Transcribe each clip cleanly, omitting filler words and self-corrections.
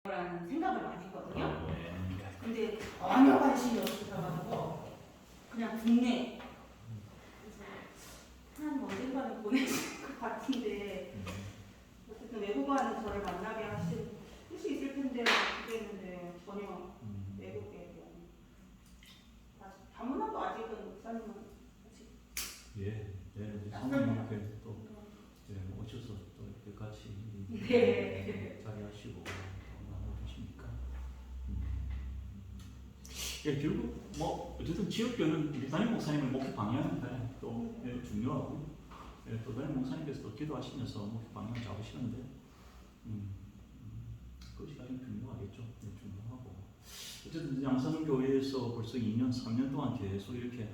라는 생각을 많이 했거든요. 근데 전혀 관심이 없으셔가지고 그냥 국내 한 언젠가는 보내실 것 같은데 어쨌든 외국어하는 저를 만나게 하실 수 있을 텐데 기대했는데 전혀 외국에 대한 다문화도 아직은 목사님은 아직 예, 상황이 이렇게 또 오셔서 또 이렇게 같이 네. 자리하시고 나눠주시니까 예, 결국 뭐 어쨌든 지역교회는 우리 담임 목사님을 목회 방향인데 또 중요하고 또 담임 목사님께서 또 기도하시면서 목회 방향 잡으시는데 그것이 가장 중요하겠죠. 중요하고 어쨌든 양산교회에서 벌써 2년, 3년 동안 계속 이렇게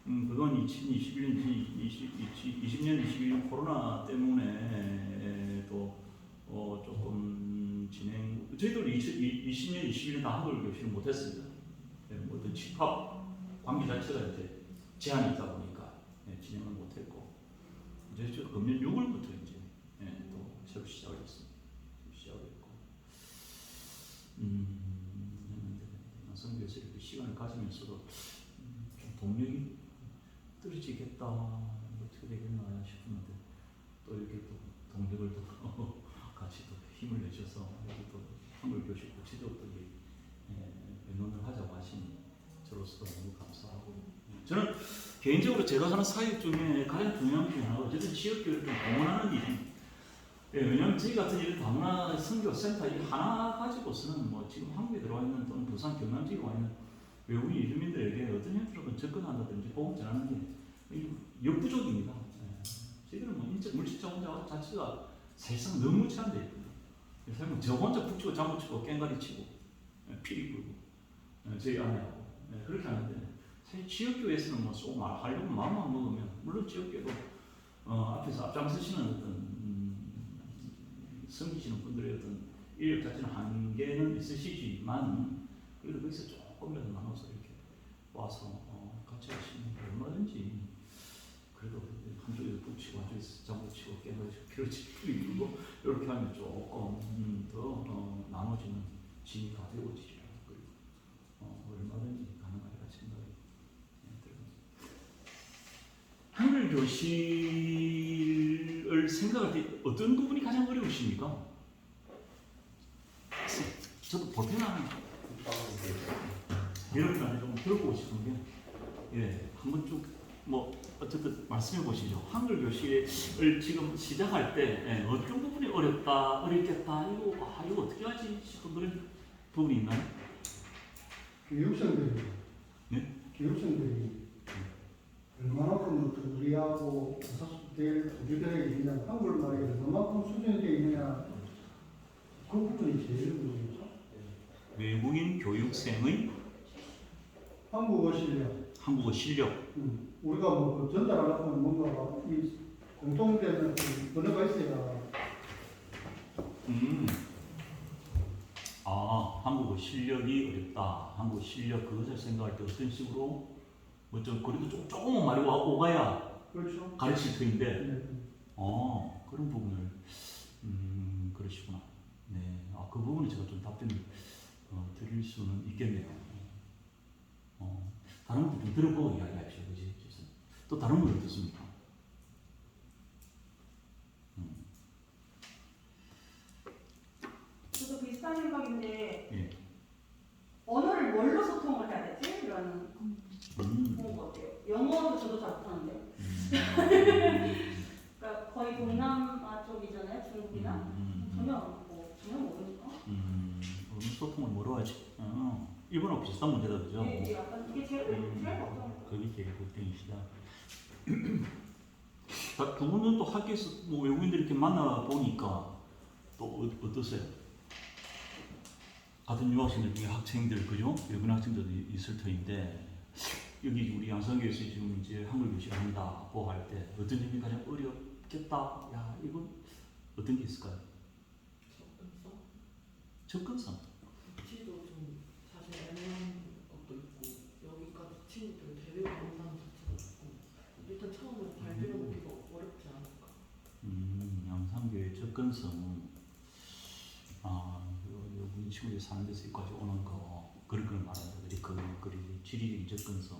그건 2021년, 20년, 21년 코로나 때문에 또 조금 저희도 20년, 21년 다 한글 교실을 못했습니다. 어떤 집합 관계 자체가 이제 제한이 있다 보니까 진행을 못했고 이제 금년 6월부터 이제 또 새로 시작을 했습니다. 시작했고 양성교에서 이렇게 시간을 가지면서도 좀 동력이 떨어지겠다 어떻게 되겠나 싶었는데 또 이렇게 또 동력을 또 같이 또 힘을 내셔서 여기 또 한글 교실 지도들이 의논을 하자고 하시니 저로서도 너무 감사하고 저는 개인적으로 제가 하는 사역 중에 가장 중요한 게 하나가 어쨌든 지역교회를 좀 공헌하는 일이 왜냐하면 저희 같은 이런 다문화 선교센터 이 하나 가지고서는 뭐 지금 한국에 들어와 있는 또는 부산 경남 지역에 와 있는 외국인 이주민들에게 어떤 형태로든 접근한다든지 복음 전하는 게 역부족입니다. 저희들은 뭐 인적 물질적 혼자 자체가 사실상 너무 제한되어 있거든요. 그래서 저 혼자 북 치고 장구 치고 깽가리 치고 피리 불고 저희 아내하고 그렇게 하는데 사실 지역교회에서는 뭐꼭 하려고 마음만 먹으면 물론 지역교회도 앞에서 앞장서시는 어떤 섬기시는 분들의 어떤 인력 자체는 한계는 있으시지만 그래도 거기서 조금이라도 나눠서 이렇게 와서 같이 하시면 얼마든지 그래도 한쪽에서 북 치고 한쪽에서 장구 치고 깨물어 치고 피를 치고 불고 이렇게 하면 조금 더 나눠지는 진이 가벼워지죠. 얼마든지 가능하리라 생각이 들어요. 한글 교실을 생각할 때 어떤 부분이 가장 어려우십니까? 저도 불편한 이런 거 좀 들어보고 싶은 게 한번 쭉 뭐 어쨌든 말씀해 보시죠. 한글 교실을 지금 시작할 때 어떤 부분이 어렵겠다 이거 어떻게 하지 싶은 그런 부분이 있나요? 교육생들이 네? 교육생들이 얼마만큼 우리하고 우리들에게 있느냐, 한국말이 얼마만큼 수준이 되어 있느냐, 그 부분이 제일 문제죠. 외국인 교육생의 한국어 실력. 우리가 뭐 전달하려면 뭔가 이 공통되는 언어가 있어야. 한국어 실력이 어렵다. 한국어 실력 그것을 생각할 때 어떤 식으로 뭐 좀 그래도 조금은 말이 오가야 그렇죠. 가르칠 터인데 네. 그런 부분을 그러시구나. 네, 그 부분은 제가 좀 답변을 드릴 수는 있겠네요. 다른 분들 좀 들어보고 이야기하십시오. 그지? 또 다른 분들 어떻습니까? 저도 비슷한 생각인데 예. 언어를 뭘로 소통을 해야 되지? 이런 그런 것 같아요. 영어도 저도 잘 못하는데 그러니까 거의 동남아 쪽이잖아요. 중국이나 전혀 모르니까 소통을 뭐로 하지? 일본하고 비슷한 문제다, 그죠? 이게 약간 이게 제일 걱정. 그게 제일 걱정이시다. 두 분은 또 학교에서 뭐 외국인들 이렇게 만나 보니까 또 어떠세요? 같은 유학생들 중에 학생들, 그죠? 외국인 학생들도 있을 터인데 여기 우리 양산교에서 지금 이제 한글 교실을 한다고 할 때 어떤 점이 가장 어렵겠다? 야, 이건 어떤 게 있을까요? 접근성. 위치도 좀 사실 애매한 것도 있고 여기까지 친구들 데리고 온다는 자체가 있고 일단 처음으로 발들여 놓기가 어렵지 않을까. 양산교의 접근성은 친구들이 사는 데서 여기까지 오는 거 그런 걸 말한다. 그리 지리적인 접근성.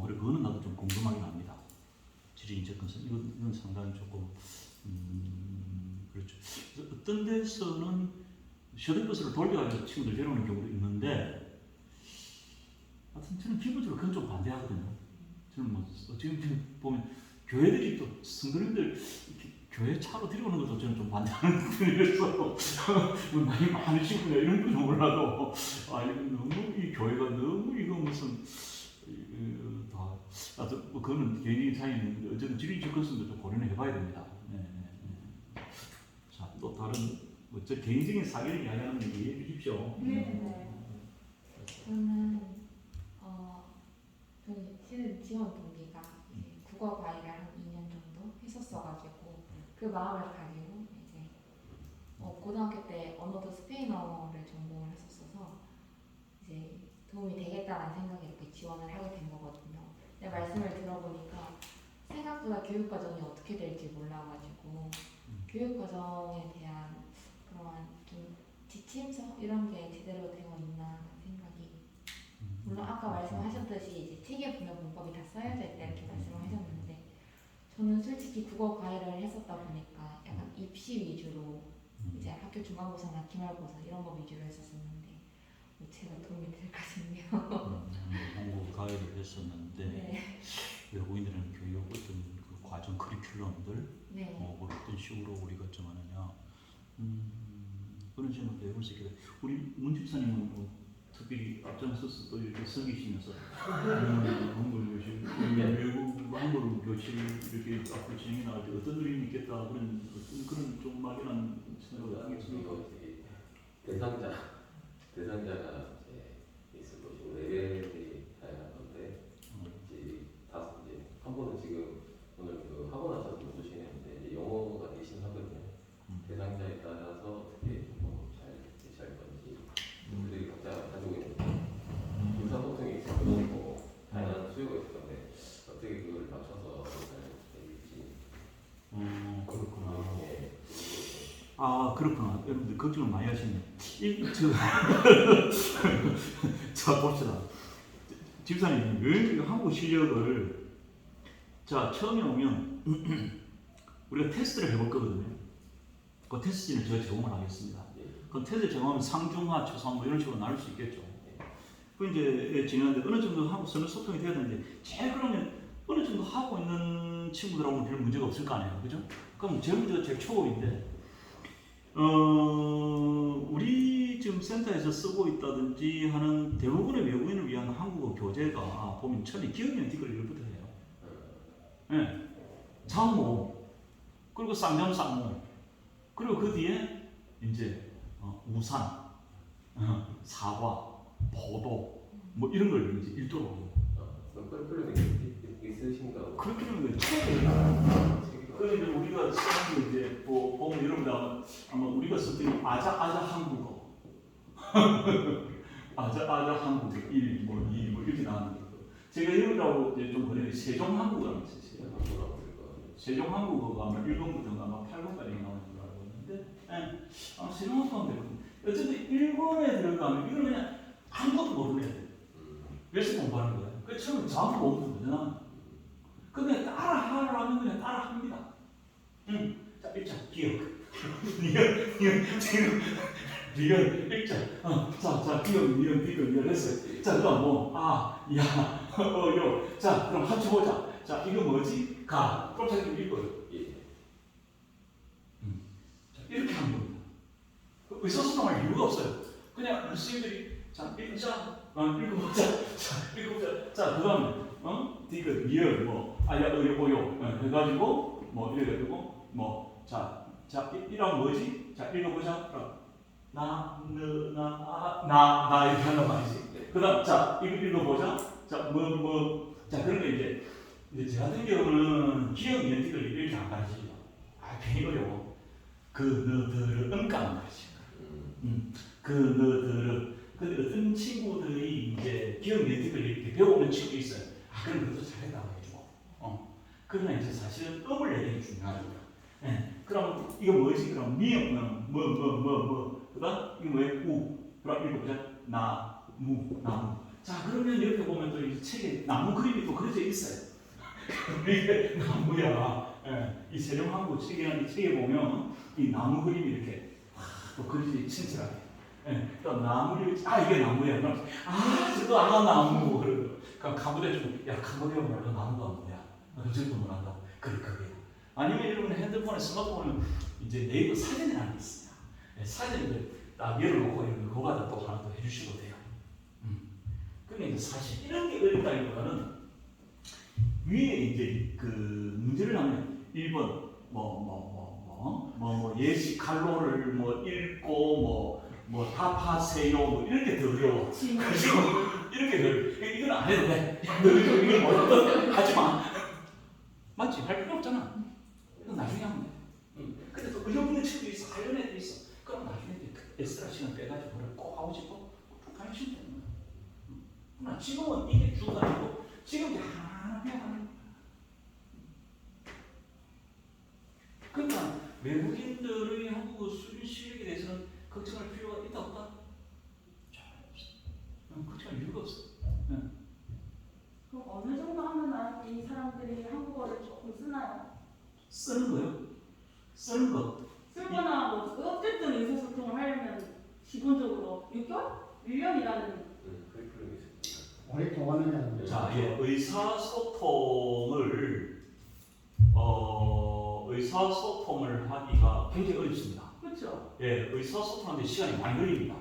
그리고 그거는 나도 좀 궁금하긴 합니다. 지리적인 접근성 이건 상당히 조금 그렇죠. 어떤 데서는 셔틀버스를 돌려가지고 친구들 데려오는 경우도 있는데, 하여튼 저는 기본적으로 그건 좀 반대하거든요. 저는 뭐 지금 보면 교회들이 또 성도님들 교회 차로 데려오는 것도 저는 좀 반대하는 편이라서 뭐 많이 많으시구나 이런 건 몰라도 이건 너무 이 교회가 너무 이거 무슨 뭐 그거는 개인적인 차이는 어쨌든 지리 접근성도 좀 고려는 해봐야 됩니다. 네. 자, 또 다른 저 개인적인 사견을 이야기하는 거 이해해 주십시오. 네. 저는 저희 시즌 지원 동기가 이제 국어 과외를 한 2년 정도 했었어가지고 그 마음을 가지고 이제 고등학교 때 언어도 스페인어를 전공을 했었어서 이제 도움이 되겠다라는 생각에 이렇게 지원을 하게 된 거거든요. 근데 말씀을 들어보니까 생각보다 교육 과정이 어떻게 될지 몰라가지고 교육 과정에 대한 그런 좀 지침서 이런 게 제대로 되어 있나 생각이, 물론 아까 말씀하셨듯이 이제 책에 보면 문법이 다 써여져 있다 이렇게 말씀을 하셨는데, 저는 솔직히 국어 과외를 했었다 보니까 약간 입시 위주로 이제 학교 중간고사나 기말고사 이런 거 위주로 했었었는데 뭐 제가 도움이 될까 싶네요. 한국 과외를 했었는데 네. 외국인들은 교육 어떤 그 과정 커리큘럼들 네. 어떤 식으로 우리가 좀 하느냐 그런 질문도 해볼 수 있겠다. 우리 문 집사님은 뭐 특별히 앞장서서 또 이렇게 섬기시면서 한글 교실, 외국 한글 교실 이렇게 앞으로 진행해 나갈 때 어떤 그림이 있겠다 그런 좀 막연한 생각을 하게 있습니까? 대상자가 이제 있을 것이고 레벨이 다양한 건데 이제 한 분은 지금 오늘 그 학원 하셔서 못 오시는데 이제 영어가 내신하거든요. 대상자에 따라서 어떻게 잘 대처할 건지 그들이 각자 가지고 있는 의사소통이 있을 것이고 다양한 수요가 있을 건데 어떻게 그걸 맞춰서 잘 될지. 그렇구나. 네. 그렇구나. 여러분들 걱정을 많이 하시네. 자 봅시다. 집사님 왜 한국 실력을 처음에 오면 우리가 테스트를 해볼 거거든요. 그 테스트는 제가 제공을 하겠습니다. 그 테스트 제공하면 상중하, 초상 뭐 이런 식으로 나눌 수 있겠죠. 그 이제 진행하는데 어느 정도 하고 서로 소통이 돼야 되는데 제일 그러면 어느 정도 하고 있는 친구들하고는 별 문제가 없을 거 아니에요, 그죠? 그럼 제 문제가 제일 초급인데. 우리 지금 센터에서 쓰고 있다든지 하는 대부분의 외국인을 위한 한국어 교재가 보면 처음에 기억력 뒷글을1부터 해요. 네. 장모, 그리고 쌍장쌍모, 그리고 그 뒤에 이제 우산, 사과, 포도, 뭐 이런 걸 이제 일도로 하고. 그런 게 있으신가요? 그렇게 하는 거 책을. 그런데 우리가 쓰는 게 이제 보면 여러분들 아마 우리가 썼던 아자 한국어, 아자 한국어 1, 뭐 2, 뭐 이렇게 나왔는데 제가 여러분하고 이제 좀 보내는 세종 한국어라고 있었어요. 세종 한국어가 아마 1권부터 아마 8권까지 나오는 줄 알고 있는데, 세종 한국어인데 어쨌든 1권에 들어가면 이거는 그냥 아무것도 모르는 애들. 그래서 공부하는 거예요. 그 처음에 자막 보면 되잖아. 근데 따라하라면 그냥 따라합니다. 자, 1차 기억. 리얼 1차. 자, 기억, 리얼 했어요. 자, 그다음 뭐, 야, 요. 자, 그럼 합쳐보자. 자, 이거 뭐지? 가. 깜짝이야 읽어요. 자, 이렇게 하는 겁니다. 의사소통할 이유가 없어요. 그냥 선생님들이 자, 1차. 읽어보자. 자, 읽어보자. 자, 그다음에 디귿, 리얼, 뭐, 오요 해가지고 뭐 이래가지고 뭐 자, 이런 뭐지? 자, 읽어보자. 나 이렇게 한단 말이지. 그다음 자, 이거 읽어보자. 자, 자, 그런 게 이제 제 같은 경우는 기억 연습을 이렇게 안 가르치죠. 괜히 어려워. 너들을 음감 가르치죠. 너들을. 근데 어떤 친구들이 이제 기억 연습을 이렇게 배우는 친구 있어요. 그럼 그것도 잘했다고 해주고. 그러나 이제 사실은 음을 내는 게 중요하죠. 그럼 이거 뭐지? 그럼 미음, 그다음 이게 뭐예요? 우. 그럼 읽어보자. 나무. 자 그러면 옆에 보면 또 이 책에 나무 그림이 또 그려져 있어요. 이게 나무야. 예, 이 세종한국 책이라는 이 책에 보면 이 나무 그림이 이렇게 또 그려져 친절하게. 예, 또 나무를 이게 나무야. 그럼 저거 나무 그러고. 그럼 가부대 좀 가부대가 뭐야? 나무가 뭐야? 저거 뭐란다? 그게. 아니면 여러분 핸드폰에 스마트폰은 이제 네이버 사진이라는 게 있어요. 예, 사진을 딱 열어놓고 이런 거 거기다 또 하나 더 해주시도 돼요. 근데 이제 사실 이런 게 어렵다기보다는 위에 이제 그 문제를 하면 1번 예시 갈로를 읽고 답하세요 이런 게 더 어려워. 그래서 이렇게 이건 안 해도 돼. 이걸 뭐라도 하지 마. 맞지? 할 필요 없잖아. 이건 나중에 하면 돼. 근데 또 의료분의 책도 있어. 관련 애도 있어. 그럼 나중에 엑스트라 시간 빼가지고 그걸 꼭 하고 싶어? 쭉 가르치면 되는 거야. 그러나 지금은 이게 주가 아니고 지금 하나 하는 거야. 그러니까 외국인들의 한국어 수준 실력에 대해서는 걱정할 필요가 있다 없다? 걱정할 이유가 없어. 그럼 어느 정도 하면 이 사람들이 한국어를 조금 쓰나요? 쓰는 거요? 쓰는 거. 쓸거나 어쨌든 의사소통을 하려면 기본적으로 6개월? 1년이라는 커리큘럼이 있습니다. 오래 통하느냐. 자, 의사소통을 하기가 굉장히 어렵습니다. 그렇죠? 예, 의사소통하는데 시간이 많이 걸립니다.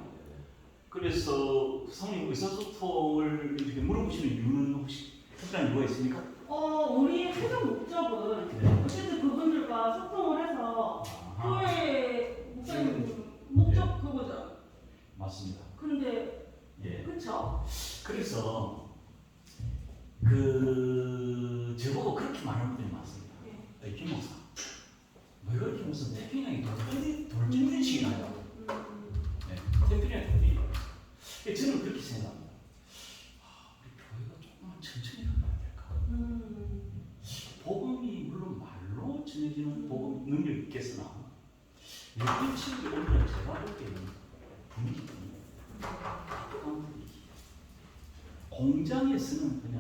그래서 성님 의사소통을 이렇게 물어보시는 이유는 혹시 특별한 이유가 있습니까? 우리의 최종 목적은 어쨌든 그분들과 소통을 해서 교회 목사님 목적 그거죠. 맞습니다. 근데 예. 그렇죠? 그래서 저보고 그렇게 많은 분들이 많습니다. 김 목사, 왜 그렇게 무슨 태평양이 돌진된 식이 나요? 태평양이 돌이. 저는 그렇게 생각합니다. 우리 교회가 조금만 천천히 가야 될까? 복음이 물론 말로 전해지는 복음 능력이 있겠으나 여기 친구들 오늘 제가 볼 때는 분위기입니다. 공장에서는 그냥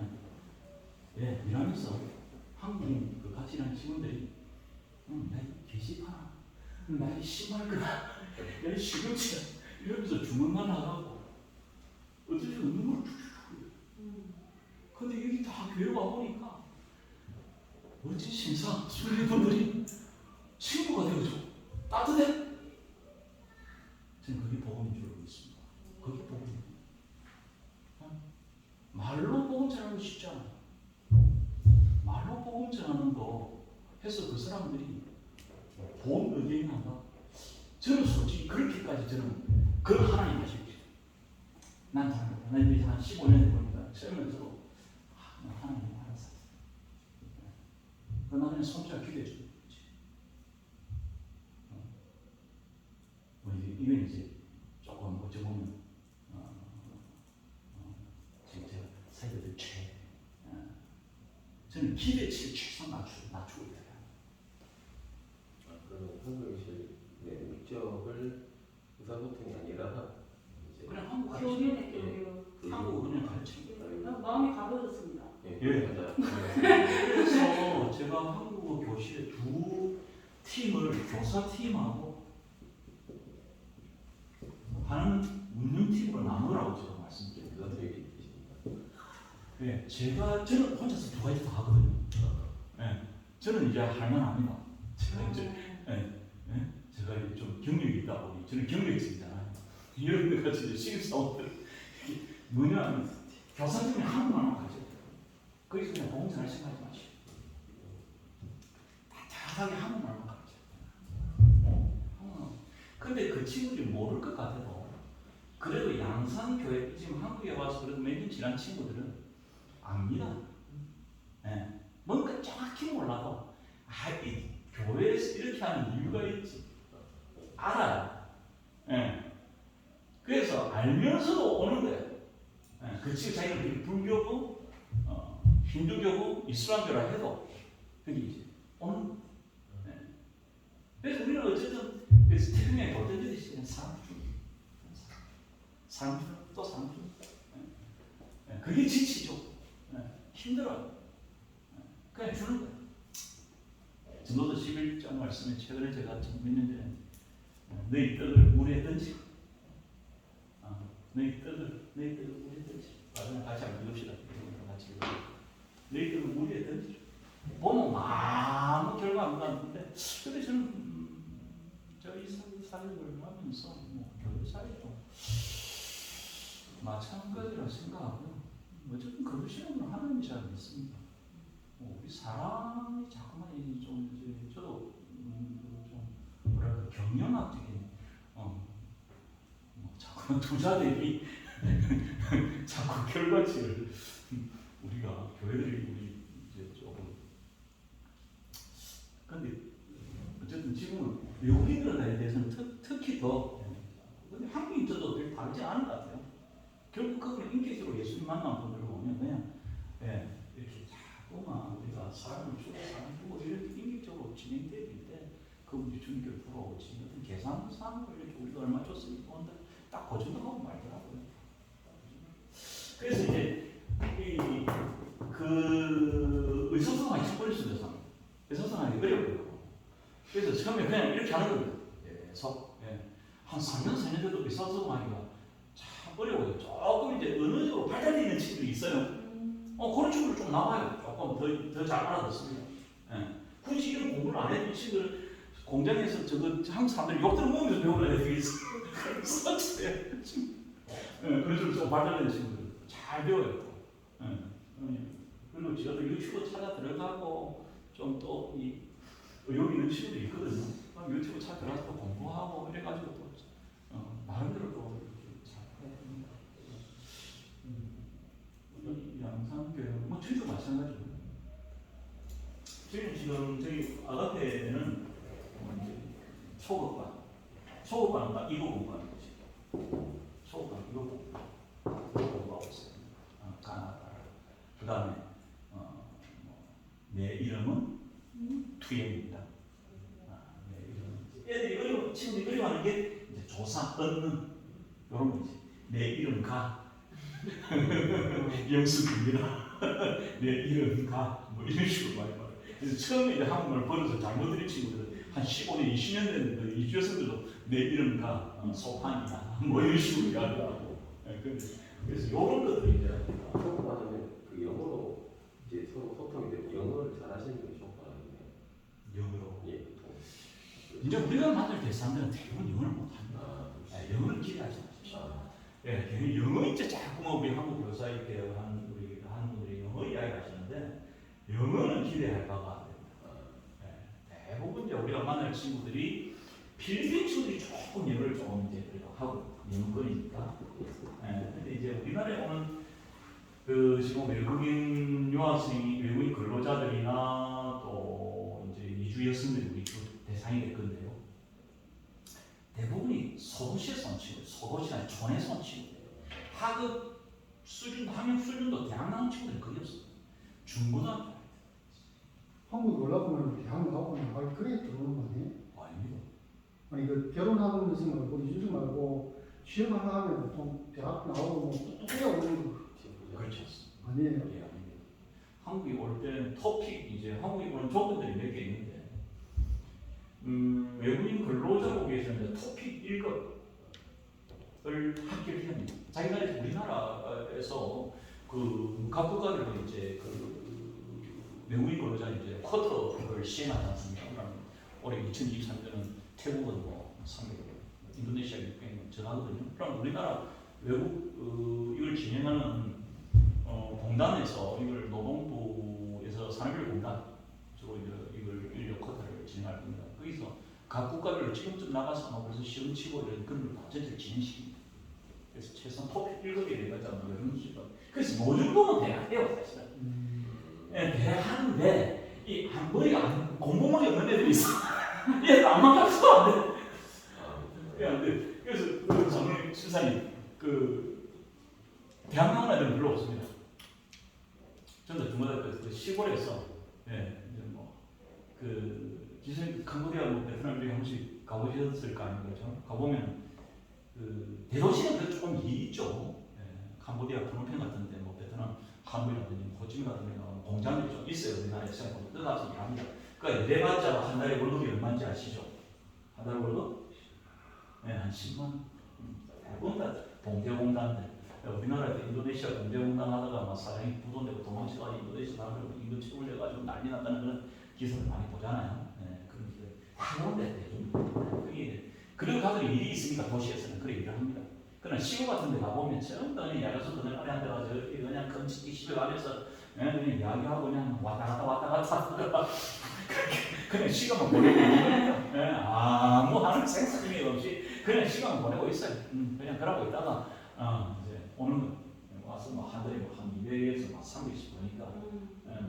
일하면서 한국인 같이 일하는 직원들이 나이 게시판, 나이 심할거나, 나이 시금치야 이러면서 주문만 하고 어쩔 수 없는 걸 툭툭툭. 근데 여기 다 교회 와보니까 멋진 신사, 순리분들이 친구가 되어줘. 따뜻해. 저는 그게 복음인 줄 알고 있습니다. 그게 복음입니다. 말로 복음 전하는 거 쉽지 않아요. 말로 복음 전하는 거 해서 그 사람들이 본 의견이 한다. 저는 솔직히 그렇게까지 저는 그걸 하나님 하십시오. 난 이제 한 15년 해보니까 처음에도 하나님 알았어. 그러나 그냥 손자 기도해 주는 거지. 이건 이제 조금 어찌 보면 지금 제가 사이드들 저는 기대치를 최소한 낮추고 있어요. 그러면 한국의 목적을 의사소통이 아니라 이제 그냥 한국 교류네 교류. 한국 그냥 가르치는 마음이 가벼워졌습니다. 그래서 제가 한국어 교실에 두 팀을 교사팀하고 하는 운영팀으로 나누라고 제가 말씀드려요. 의사소통이 계십니까? 저는 혼자서 두 가지 다 하거든요. 저는 이제 할만합니다. 제가 이제 좀 경력이 있다 보니 저는 경력이 있잖아요. 이런 데 같이 이제 신입사원들 뭐냐면 교사님이 한국만 가죠. 거기서 그냥 봉사할 생각하지 마시고 다하게 한국말만 가르쳐. 근데 그 친구들이 모를 것 같아도 그래도 양산교회 지금 한국에 와서 그래도 몇 년 지난 친구들은 압니다. 뭔가 정확히 몰라도 이 교회에서 이렇게 하는 이유가 있지. 알아요. 그래서 알면서도 오는 거예요. 그 친구 자기는 불교고 힌두교고 이슬람교라 해도 그게 이제 오는 거예요. 그래서 우리는 어쨌든 태평양에 돌던지듯이 그냥 사람 중 사람 주는 또 사람 주는. 예. 그게 지치죠. 예. 힘들어요. 예. 그냥 주는 거예요. 전도서 11장 말씀에 최근에 제가 몇 년 전에 너희 떡을 물에 던지고 너희 떡을 물에 던지고 나중에 같이 한번 읽읍시다. 같이 읽읍시다. 너희 떡을 물에 던지고 보면 아무 결과 안 나는데 근데 저는 저 이스라엘 사역을 하면서 뭐 교회 사역도 마찬가지라 생각하고요. 어쨌든 그러시는 하나님 잘 믿습니다. 우리 사람이 자꾸만 좀 이제 저도 좀 뭐랄까 경영학적인 자꾸만 투자 대비 자꾸 결과치를 우리가 교회들이 우리 이제 조금 근데 어쨌든 지금은 외국인들에 대해서는 특히 더 근데 한국인들도 별 다르지 않은 것 같아요. 결국 그거는 인격적으로 예수님 만난 분들을 보면 그냥 이렇게 자꾸만 우리가 사람을 주고 이렇게 인격적으로 진행될 때 그분이 주님께로 돌아오지 어떤 계산상으로 이렇게 우리가 얼마 줬으니까 오늘 딱 거짓말 하고 말더라고요. 그래서 이제 그 의사소통하기 첫 번째 순서상 의사소통하기 어려워요. 그래서 처음에 그냥 이렇게 하는 겁니다. 계속 한 3년 4년 정도 의사소통하기가 참 어려워요. 조금 이제 언어적으로 발달되어 있는 친구들이 있어요. 그런 친구들 좀 나와요. 조금 더 잘 알아듣습니다. 굳이 이런 공부를 안 해도 친구들 공장에서 한국 사람들이 욕 들어먹으면서 배우는 애들이 있어요. 그런 식으로 좀 발달된 친구들 잘 배워요. 그리고 저도 유튜브 찾아 들어가고 좀 또 이 의욕 있는 친구들이 있거든요. 유튜브 찾아 들어가서 공부하고 이래가지고 또 나름대로 또 이렇게 잘 해야 됩니다. 양산교육 뭐 저희도 마찬가지죠. 저희는 지금 저희 아가페는 초급반은 딱 이거 공부하는 거지. 초급반 이거 공부하고 있어요. 가나다. 그 다음에 내 이름은 투엠입니다. 애들이 친구들이 어려워하는 게 이제 조사 얻는 이런 거지. 내 이름 가. 영수입니다. 내 이름 가. 뭐 이런 식으로 많이 말해요. 그래서 처음에 이제 한국말 벌어서 잘못 들은 친구들은 한 15년, 20년 됐는데 이주에서도 내 이름 가. 소판이다. 뭐 이런 식으로 이야기하고. 그래서 이런 것들이 이제 한국말하면 그 영어로 이제 서로 소통이 되고 영어를 잘하시는 분이 좋은 거 아니에요? 영어로. 예. 이제 우리가 만날 대사람들은 대부분 영어를 못합니다. 영어를 기대하지 마십시오. 영어 이제 자꾸 우리 한국 교사 이렇게 우리 하는 분들이 영어 이야기하시는데 영어는 기대할 바가 안 됩니다. 대부분 이제 우리가 만날 친구들이 필리핀 친구들이 조금 영어를 좀 이제 그래도 하고 영어권이니까. 근데 이제 우리나라에 오는 지금 외국인 유학생이 외국인 근로자들이나 또 이제 이주 여성들이 우리 대상이 될 건데요. 대부분이 소도시에서 온 친구들, 소도시나 촌에서 온 친구들, 학업 수준, 학력 수준도 대학 나온 친구들이 거의 없어요. 중고등학교. 한국 올라오면 대학 나오고 나가기 그래 들어오는 거 아니에요? 아닙니다. 아니 그 결혼하고 있는 생각 말고 이주지 말고 취업 하나 하면 보통 대학 나오고 뭐 똑똑하게 오는 거 그렇지 않습니다. 아니에요? 아닙니다. 한국이 올 때는 토픽 이제 한국이 오는 조건들이 몇 개 있는데 외국인 근로자국에서는 토픽 1급을 합격해야 합니다. 자기 나라에서 우리나라에서 각 국가별로 이제 외국인 근로자 이제 쿼터를 시행하지 않습니까? 올해 2023년은 태국은 뭐 300개, 인도네시아 600개 전하거든요. 그럼 우리나라 외국 이걸 진행하는 공단에서 이걸 노동부에서 산업인력공단 주로 이걸 인력 쿼터를 진행할 겁니다. 거기서 각 국가별로 지금쯤 나가서 그래서 시험 치고 이런 그런 걸 전체를 진행시킵니다. 그래서 최소한 토픽 1급이 돼가지고 이런 수준. 그래서 뭐 정도는 돼야 해요 사실은. 돼야 하는데 이 머리가 공부머리 없는 애들이 있어. 얘들 안 맞춰서 안 돼. 안 돼. 그래서 작년 수사님 대학 나온 애들은 별로 없습니다. 저는 중고등학교 시골에서 기생 캄보디아 베트남 쪽에 한 번씩 가보셨을 거 아닙니까? 가보면 대도시는 조금 있죠. 캄보디아 프놈펜 같은데 뭐 베트남 캄보디아든지 호치민 같은 데 공장들이 좀 있어요. 우리나라에 생각보다 떠나서 일합니다. 그러니까 내봤자 한 달에 월급이 얼마인지 아시죠? 한 달 월급? 한 10만 원. 대부분 다 봉제공단들. 우리나라에도 인도네시아 봉제공단 하다가 막 사장이 부도내고 도망쳐가지고 인도네시아 사람들 임금 채굴해가지고 난리 났다는 그런 기사를 많이 보잖아요. 그런 기사를 하는데 대부분 그런 가족이 일이 있으니까 도시에서는 그런 일을 합니다. 그러나 시골 같은 데 가보면 전부 다 야가서 그냥 아래 앉아가서 그냥 금치기 시켜가면서 그냥 이야기하고 그냥 왔다 갔다 그냥 시간만 보내고 있는 거예요. 아무 하는 생각이 없이 그냥 시간만 보내고 있어요. 그냥 그러고 있다가 이제 오는 거 와서 한 달에 한 200에서 막 300씩 보니까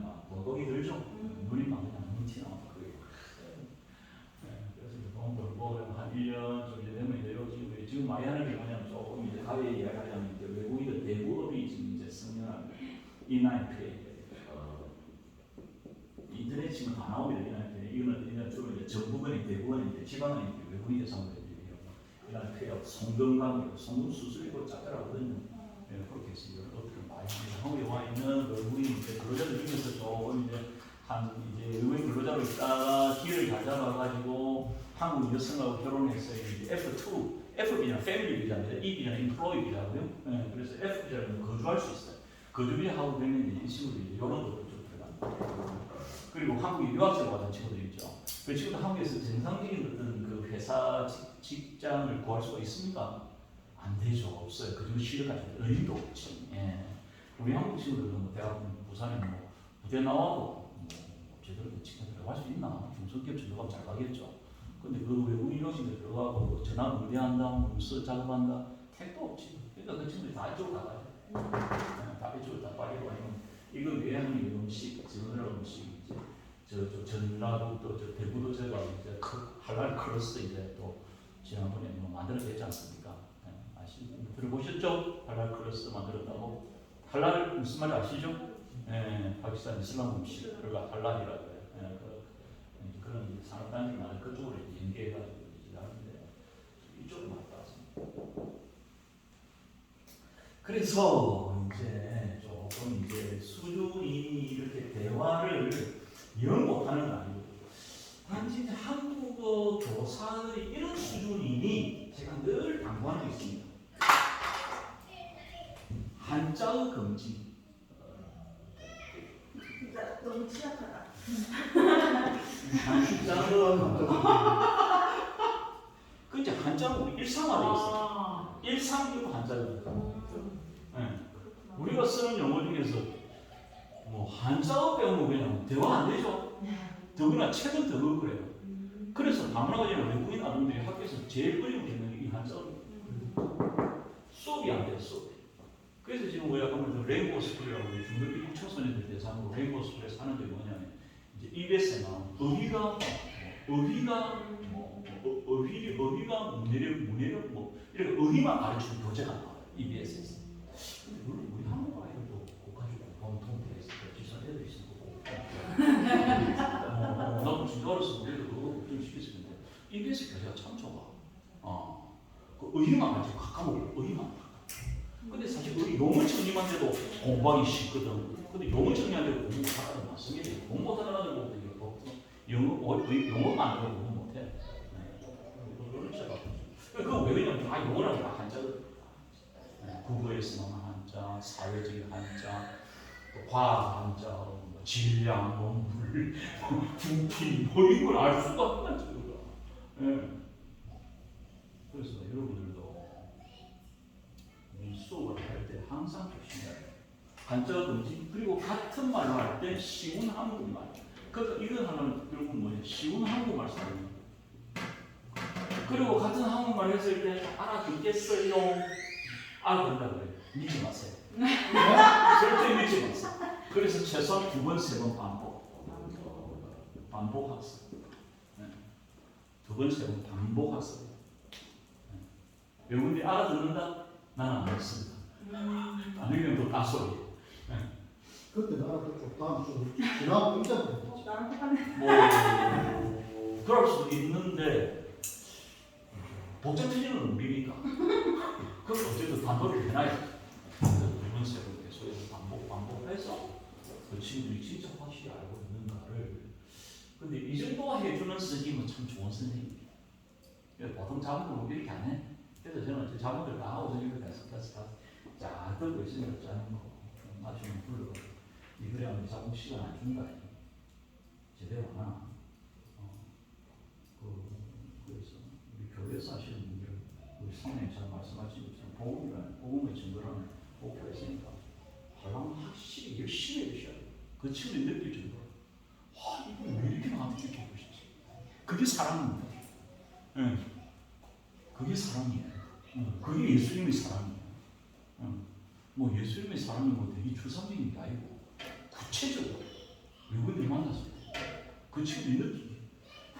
막 버벅이 들죠. 눈이 막 그냥 눈티 나고 그래요. 그래서 이제 돈 벌고 한 1년 좀 이제 되면 이제 지금 많이 하는 게 뭐냐면 조금 이제 가벼이 이야기하자면 이제 외국인들 대부업이 지금 이제 승려하는 인라인프레 인터넷 치면 다 나옵니다. 이거는 주로 이제 정부건이 대부분이 이제 지방은 이제 외국인들 상대로 인라인프레 송금광이고 송금 수수료고 짭짤하거든요. 그렇게 해서 이걸 어떻게 많이 한국에 와 있는 외국인 이제 근로자들 중에서 조금 이제 이제 외국인 근로자로 있다가 길을 잘 잡아가지고 한국 여성하고 결혼해서 이제 F2, F비자는 패밀리 비자입니다. E 비자는 인플로이 비자고요. 그래서 F 비자는 거주할 수 있어요. 거주 비자하고 되면 이제 이 친구들이 이런 것도 좀 들어갑니다. 그리고 한국에 유학생으로 가는 친구들 있죠. 그 친구들 한국에서 정상적인 어떤 그 회사 직장을 구할 수가 있습니까? 안 되죠. 없어요. 그중에 실력까지 의리도 없지. 우리 한국 친구들은 뭐 대학 부산에 뭐 부대 나와도 뭐 제대로 직장 들어갈 수 있나? 중소기업 들어가면 잘 가겠죠. 근데 그 외국인 유학생들 들어가고 전화 응대한다, 문서 작업한다, 택도 없지. 그러니까 그 친구들이 다 이쪽으로 나가요. 다 이쪽으로 다 빠지고 아니면 이거 외향 음식, 지원을 음식 이제 저 전라도 또 저 대구도 제가 이제 할랄 크러스트 이제 또 지난번에 뭐 만들어냈지 않습니까? 들어보셨죠? 할랄 크러스트 만들었다고. 할랄 무슨 말인지 아시죠? 파키스탄 이슬람 음식 그러니까 할랄이라고 해요. 그런 산업단지를 많이 그쪽으로 연계해가지고 하는데 이쪽으로 많이 따왔습니다. 그래서 이제 조금 이제 수준이 이렇게 대화를 영 못하는 거 아니고 단지 한국어 교사들이 이런 수준이니 제가 늘 당부하는 게 있습니다. 한자어 금지. 진짜 너무 취약하다. 근데 한자는 우리 일상화되어 있어요. 일상적으로 한자거든요. 우리가 쓰는 영어 중에서 뭐 한자어 배우면 그냥 대화 안 되죠. 더구나 책은 더 그래요. 그래서 다문화가 되는 외국인 아동들이 학교에서 제일 어려운 게 이 한자어. 수업이 안 돼요. 수업이. 그래서 지금 우리가 보면 레인보우 스쿨이라고 중등부 청소년들 대상으로 레인보우 스쿨에서 하는 게 뭐냐면 이제 EBS에 나온 어휘가 문해력 뭐 이렇게 어휘만 가르치는 교재가 나와요. EBS에서. 근데 물론 우리 한국 아이들도 고가지고 보통대에서 지선 애들 있을 거고. 나도 진짜 어렸을 때 우리도 그거 좀 시켰을 텐데 EBS 교재가 참 좋아. 그 어휘만 가르치고 각각을 어휘만. 근데 사실 우리 용어 정리만 해도 공부하기 쉽거든. 근데 용어 정리하는데 공부하다가 맞습니다. 공부 못하는 애들 영어만 안 되고 공부 못해. 그거 왜 그러냐면 다 영어라고 다 한자거든. 국어에서 나오는 한자, 사회적인 한자, 또 과학 한자, 뭐 질량, 뭐 물, 부피, 뭐 이걸 알 수가 없는 한자거든. 그래서 여러분들도 수업을 할 때 항상 조심해야 돼요. 한자 금지 그리고 같은 말로 할 때 쉬운 한국말. 그러니까 이건 하나는 결국 뭐냐 쉬운 한국말 사용. 그리고 같은 한국말 했을 때 알아듣겠어요. 알아듣는다 그래요. 믿지 마세요. 절대 믿지 마세요. 그래서 최소한 2번, 3번 반복 학습. 2번, 3번 반복 학습. 외국인들이 알아듣는다? 나는 안 했습니다. 아니면 또 딴소리. 그때 알아듣고 다음 주 지나고 잊어버렸지. 나랑 똑같네. 뭐 그럴 수도 있는데 복잡해지는 우리니까. 그걸 어쨌든 단도를 해놔야지. 이번 세월 계속해서 반복해서 그 친구들이 진짜 확실히 알고 있는가를. 근데 이 정도 해주는 선생님은 참 좋은 선생님이에요. 보통 자문을 우리 이렇게 안 해. 그래서 저는 제 자문들 다 하고 선생님들 다 자, 들고 있으니까 짜는 거. 나중에 불러가. 이거래 하면 자꾸 시간 안 준다. 제대로 안 하나. 그래서 우리 교회에서 하시는 분들, 우리 성령님 잘 말씀하신 것처럼 복음의 증거라는 목표가 있으니까 하려면 확실히 열심히 해주셔야 돼요. 그 친구들이 느낄 정도로 와, 이거 왜 이렇게 나한테 이렇게 하고 싶지? 그게 사랑입니다. 네. 그게 사랑이에요. 그게 예수님의 사랑이에요. 뭐 예수님의 사랑이 뭐 되게 추상적인 게 아니고 구체적으로 외국인들이 만났을 때 그 친구들이 느끼기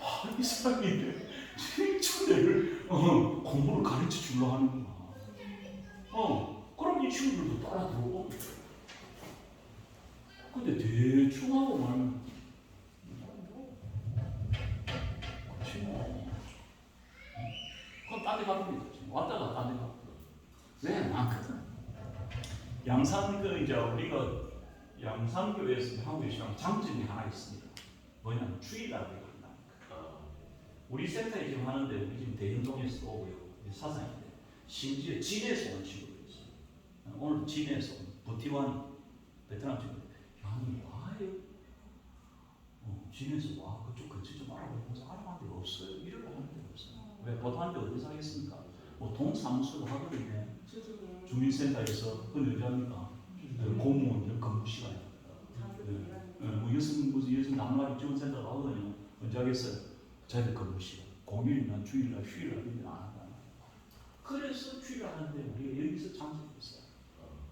와, 이 사람이 진짜 내를 공부를 가르쳐 주려고 하는구나. 그럼 이 친구들도 따라 들어오고. 근데 대충 하고 말면 그 친구 그건 딴 데 가는 거죠. 왔다가 딴 데 가고. 왜? 많거든. 양산 이제 우리가 양산교회에서 하고 계시는 장점이 하나 있습니다. 뭐냐면 주일날을 한다는 거. 우리 센터에 지금 하는데 우리 지금 대형동에서 오고요. 사상인데 심지어 진에서 온 친구도 있어요. 오늘 진에서 온 부티완 베트남 친구. 아니 와요. 진에서 와 그쪽 근처 좀 알아보면서 알아봤는데 없어요. 이러고 하는 데 없어요. 왜 보통 하는데 어디서 하겠습니까? 뭐 동사무소도 하거든요. 주민센터에서 그건 여자니까 공무원들 근무 시간이니까. 뭐 여성 남녀 지원센터 나오거든요. 언제 하겠어요? 자기들 근무 시간. 공휴일이나 주일이나 휴일이나 이런 데안 한다. 그래서 주일을 하는데 우리가 여기서 장점이 있어요.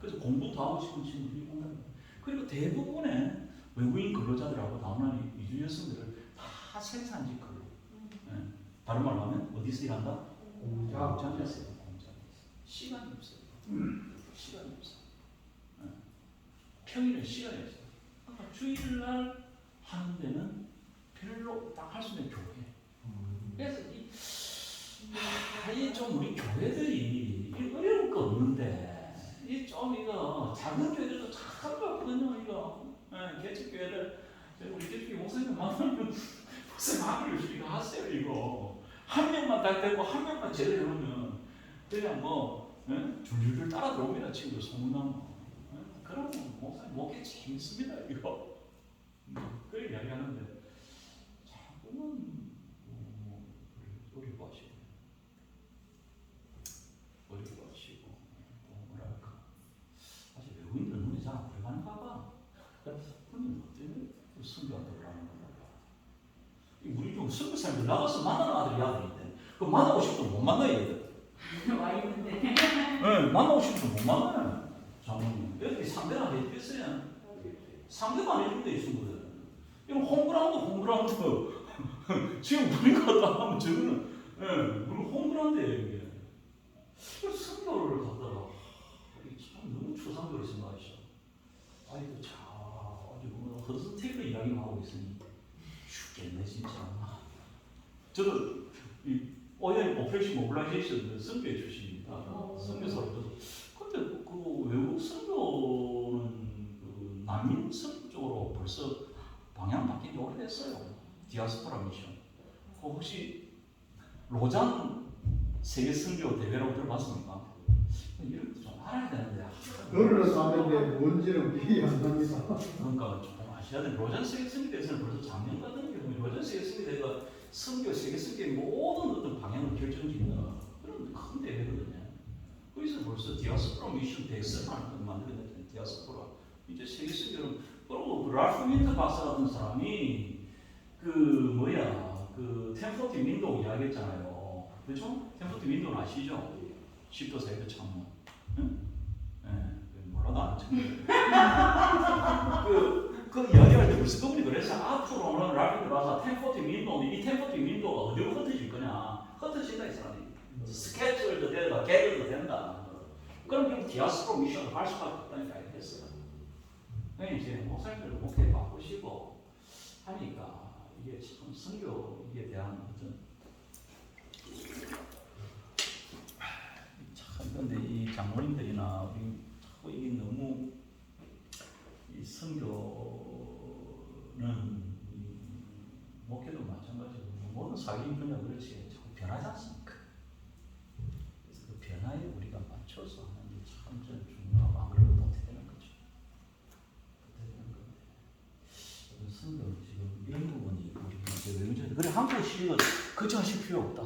그래서 공부도 하고 싶은 친구들이 온다는 거예요. 그리고 대부분의 외국인 근로자들하고 나오는 이주 여성들을 다 생산직 근로. 다른 말로 하면 어디서 일한다? 공장에서 일해요. 시간이 없어요. 시간이 없어요. 평일에 시간이 없어요. 그러니까 주일날 하는 데는 별로 딱 할 수 있는 교회. 그래서 좀 우리 교회들이 어려울 거 없는데 이거 작은 교회들도 참 좋거든요. 이거 개척교회를 우리 개척교회 목사님 만나면 무슨 마음을 주시고 하세요. 이거 한 명만 딱 되고 한 명만 제대로 하면 그냥 뭐 줄줄줄 따라 들어옵니다. 친구들 소문나면 그러면 목사님 목회 재밌습니다. 이거 그 이야기하는데 자꾸는 어려워하시고 뭐랄까 사실 외국인들 눈이 잘 안 들어가는가 봐. 그러면 어때요? 선교한테 올라가는 건가. 우리 좀 선교 사람들 나가서 만나는 아들이 아들인데 그 만나고 싶으면 못 만나야 와 있는데. 네, 만나고 싶으면 못 만나요. 장모님 여기 상대가 해주겠어요. 상대가 안 해준대 이 친구들. 이건 홈그라운드 지금 우리가 다 하면 저거는 우리 홈그라운드예요 이게. 선교를 갖다가 참 너무 추상적으로 생각하시죠. 아이고 참 아주 뭐 허스테이크 이야기만 하고 있으니 죽겠네 진짜. 저도 이 OM 오퍼레이션 모빌라이제이션 선교회 출신입니다. 선교사로서. 근데 그 외국 선교는 그 난민 선교 쪽으로 벌써 방향 바뀐 지 오래됐어요. 디아스포라 미션. 혹시 로잔 세계 선교 대회라고 들어봤습니까? 이런 거 좀 알아야 되는데. 그거를 하는데 뭔지는 기억이 안 납니다. 그러니까 조금 아셔야 돼요. 로잔 세계 선교 대회에서는 벌써 작년 같은 경우에 로잔 세계 선교 대회가 선교 세계 선교의 모든 어떤 방향을 결정짓는 그런 큰 대회거든요. 거기서 벌써 디아스포라 미션 100선 만들어냈잖아요. 디아스포라. 이제 세계 선교는 그리고 랄프 윈터 박사 같은 사람이 그 템포티 윈도우 이야기했잖아요. 그렇죠? 템포티 윈도우는 아시죠? 10도 세계 창문. 응? 몰라도 아는 척. 그 이야기할 때 벌써 그분이 그래서 앞으로는 랄프 박사 템포티 윈도우 이 템포티 윈도우가 어디로 흩어질 거냐? 흩어진다 이 사람이. 스케줄도 된다, 개별도 된다. 그럼 지금 디아스포라 미션을 할 수밖에 없다니까 했어요. 이제 목사님들도 목회 바꾸시고 하니까 이게 참 선교에 대한 어떤 참 근데 이 장로님들이나 우리 자꾸 이게 너무 이 선교는 이 목회도 마찬가지고 모든 사회인 분야 그렇지 자꾸 변하지 않습니까? 그래서 그 변화에 우리가 맞춰서 하는 게 참 중요하고 안 그러면 도태되는 거죠. 도태되는 건데 선교는 지금 이런 부분이 우리 이제 외국인들 그래 한국 시민은 걱정하실 필요 없다.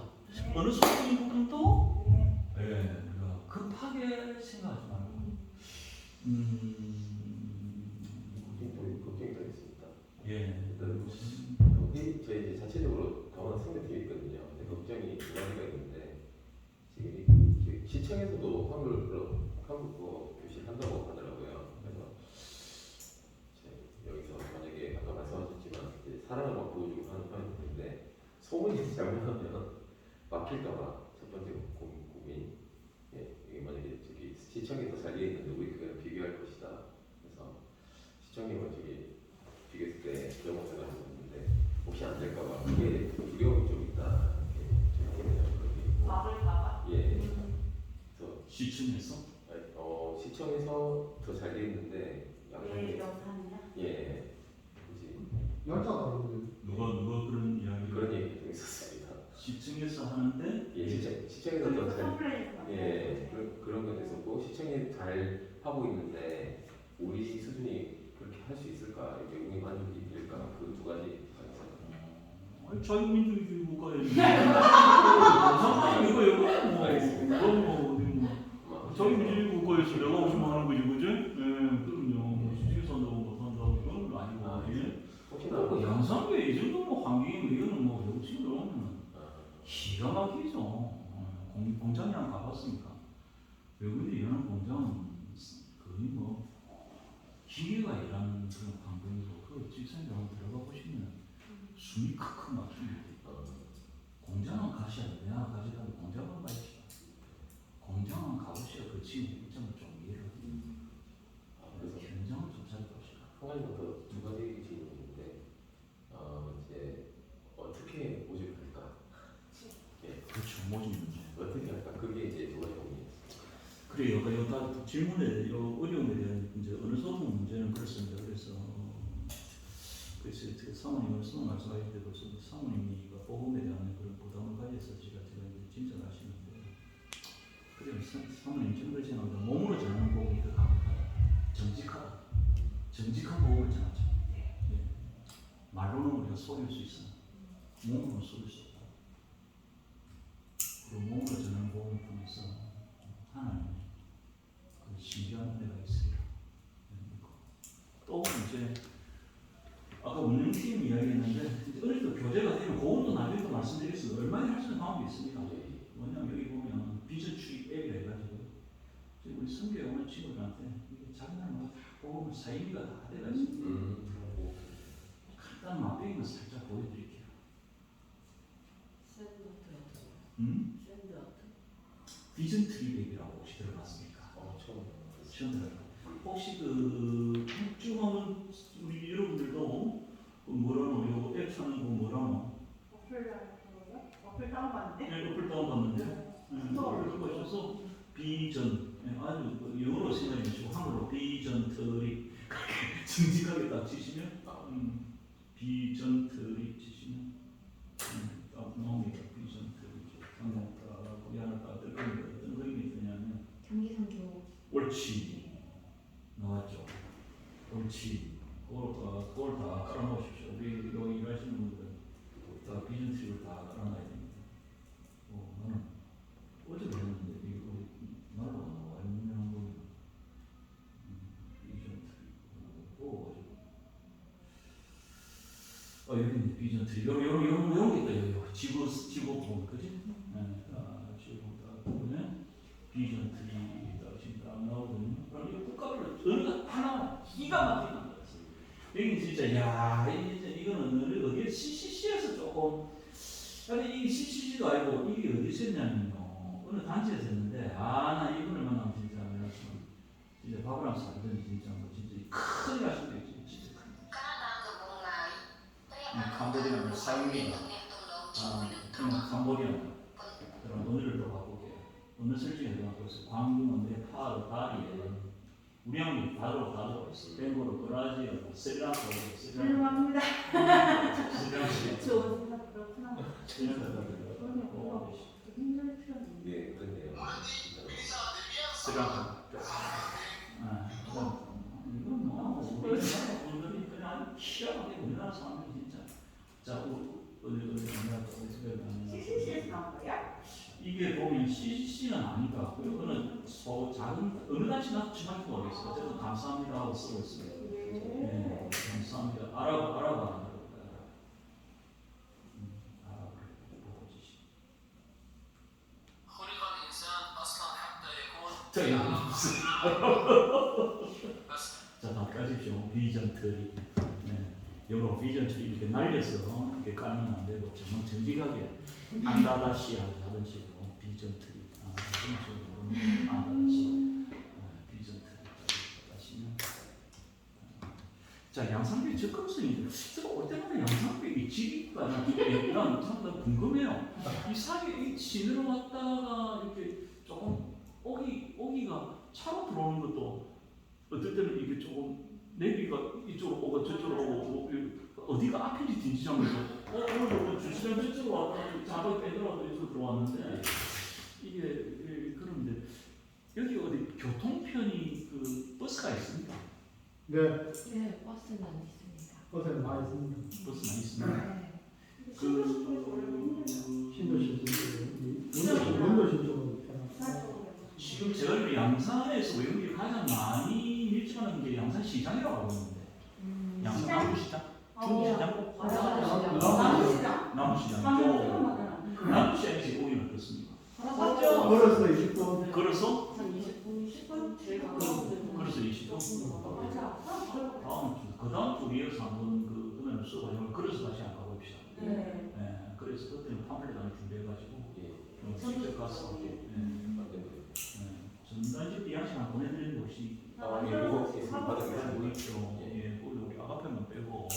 어느 소수인 부분도 우리가 급하게 생각하지 말고 걱정이 더 있습니다. 예. 일단 저희 이제 자체적으로 강원 상대팀이 있거든요. 근데 걱정이 두 가지가 있는데 지금 이 시청에서도 한국어 교실 한다고 하더라고요. 그래서 여기서 만약에 아까 말씀하셨지만 이제 사랑을 막 보여주고 하는 편이 있는데 소문이 잘못하면 막힐까봐 첫 번째 고민. 예, 이게 만약에 저기 시청이 더 잘 되어 있는데 우리 그거랑 비교할 것이다. 그래서 시청님은 저기 비교했을 때 영어 생각했는데 혹시 안 될까봐 그게 두려움이 좀 있다. 이렇게 생각해요. 막을까봐. 예. 그래서 시청에서 시청에서 더 잘 되어 있는데 예, 영상이야. 예. 그지. 열자가 그러거든요. 누가 그런 이야기를 그런 얘기 좀 있었습니다. 시청에서 하는데 예, 시청에서 더 잘. 컴플레인. 예, 그런 것도 있었고 시청이 잘 하고 있는데 우리 수준이 그렇게 할 수 있을까? 외국인 만족이 될까? 그 두 가지. 아니 자유민주주의 국가에 이거 뭐 알겠습니다. 자유민주주의 국가에서 내가 오시면 하는 거지 그지? 예, 그럼요. 시청에서 한다고 못한다고 그건 아니고 예. 혹시나 양산교회 이 정도 뭐 환경이면 이거는 뭐 외국 친구들 오면 기가 막히죠. 공장이랑 가봤습니까? 외국인들이 일하는 공장은 거의 뭐 기계가 일하는 그런 환경이고 그 직선에 한번 들어가 보시면 숨이 크크 막힙니다. 공장은 가셔야 돼. 내가 가시다면 공장은 가시다. 공장은 가보셔야 그 친구 입장을 좀 이해를 그래서 현장을 좀 잘 보시라. 한 가지만 더 두 가지 질문인데 이제 어떻게 모집할까? 예, 그렇죠. 모집 문제. 어떻게 할까? 그게 이제 두 가지 고민이었어요. 그래요. 그러니까 다 질문에 어려움에 대한 이제 어느 소득 문제는 그렇습니다. 그래서 어떻게 사모님은 수능 말씀하실 때 벌써 사모님이 복음에 대한 그런 부담을 가져서 제가 이제 진짜 아시는데 그래서 사모님 정글 생각보다 몸으로 전하는 복음이 더 강하다. 정직한 복음을 전하죠. 예. 말로는 우리가 속일 수 있어. 몸으로는 속일 수 없다. 그리고 몸으로 전하는 복음 통해서 하나님의 그 신비한 은혜가 있으리라. 또 이제 아까 운영팀 이야기했는데 어릴 때 교재가 되면 그것도 나중에 또 말씀드리겠습니다. 얼마나 할 수 있는 방법이 있습니다. 뭐냐면 여기 보면 비전 출입 앱이라 해가지고 지금 우리 성교에 오는 친구들한테 이게 자기나마다 복음을 사이비가 다 돼가 있습니다. 간단한 맛배기만 살짝 보여드릴게요. 샌드아트. 비전 트립 앱이라고 혹시 들어봤습니까? 처음 들어요. 혹시 그 북중하면 우리 여러분들도 그 뭐라노 이거 앱 사는 거 뭐라노? 어플 다운받는데? 네, 어플 다운받는데 그걸 보셔서 비전 아주 영어로 생각해 주시고 한글로 비전 트립 정직하게 딱 치시면 비전 트립 치시면 딱 나옵니다. 비전 트립 상당 딱 거기 하나 딱 뜰 겁니다. 어떤 그림이 뜨냐면 경기선교 옳지 나왔죠. 옳지. 그걸 다 깔아놓으십시오. 우리 여기 일하시는 분들은 다 비전 트립을 다 깔아놔야 됩니다. 나는 어제 했는데 이거 나라가 완전한 거 비전 트립 여기 비전 트립 요런 게 있다. 여기 지구 보면 그지? 지구 딱 보면 비전 트립 지금 딱 나오거든요. 그럼 이 국가별로 어느 하나 기가 막히게 만들었어요. 여기 진짜 야 이거는 어디에 CCC에서 조금 아니 이 CCC도 아니고 이게 어디서 했냐면요. 어느 단체에서 했는데 나 이분을 만나면 진짜 내가 진짜 밥을 안 사든지 진짜 뭐 진짜 큰일 날 수도 있지. 진짜 큰일. 캄보디아 사유미가 캄보디아 그럼 오늘을 또 바꾸게 어느 설정에 들어가서 광주는 내 파로 다리에 우리 형이 다로 있어. ben고로 브라질, 스리랑카, 훌륭합니다. 스리랑카. 좋은 생각 그렇구나. 스리랑카. 그러면 힘들 필요는 없네. 예, 그런데요. 스리랑카. 이건 뭐 우리나라 분들이 그냥 희한하게 우리나라 사람들이 진짜 자 어디 우리나라 CCC에서 나온 거야? 이게 보면 CCC는 아니다. 그리고는 작은 어느 단체나 지만 모르겠어요. 어쨌든 감사합니다 하고 쓰고 있습니다. 네, 감사합니다. 아랍 아랍어. 저기 자, 다 까십시오. 비전 트리. 네. 요런 비전 트리 이렇게 날려서 이렇게 까면 안 되고 정말 정직하게 안다다시 하던 식으로 비전 트리. 이런 식으로 안다다시 비전 트리 하시면. 자, 양상추 접근성이 제가 올 때마다 양상추 지리가 난 상당히 궁금해요. 이 사이에 이 진으로 왔다가 이렇게 조금 오기가 차로 들어오는 것도 어떨 때는 이게 조금 내비가 이쪽으로 오고 저쪽으로 오고 어디가 앞인지 뒤인지 잘 모르겠어. 오늘 주차장 저쪽으로 왔다 자동 빼더라도 이쪽으로 들어왔는데 이게 그런데 여기 어디 교통편이 그 버스가 있습니까? 네, 네, 버스는 있습니다. 버스는 많이 있습니다. 버스만 있습니다. 네. 신도시 쪽으로, 원도시 쪽으로. 지금 제가 알기로 양산에서 외국인이 가장 많이 밀집하는 게 양산시장이라고 알고 있는데 양산 남부시장? 중부시장? 남부시장. 남부시장 남부시장. 남부시장에서 오기는 어떻습니까? 맞죠? 걸어서 20분. 걸어서? 한 20분, 10분 제일 가까운 걸어서 20분? 맞아. 다음 주, 그 다음 주 이어서 한번 그 은혜를 써가지고 걸어서 다시 안 가봅시다. 네. 네, 그래서 그때는 팜플렛 하나 준비해가지고 예, 직접 가서 전단지 비양식 한 보내드리는 곳이 있죠. 예, 우리 아가편만 빼고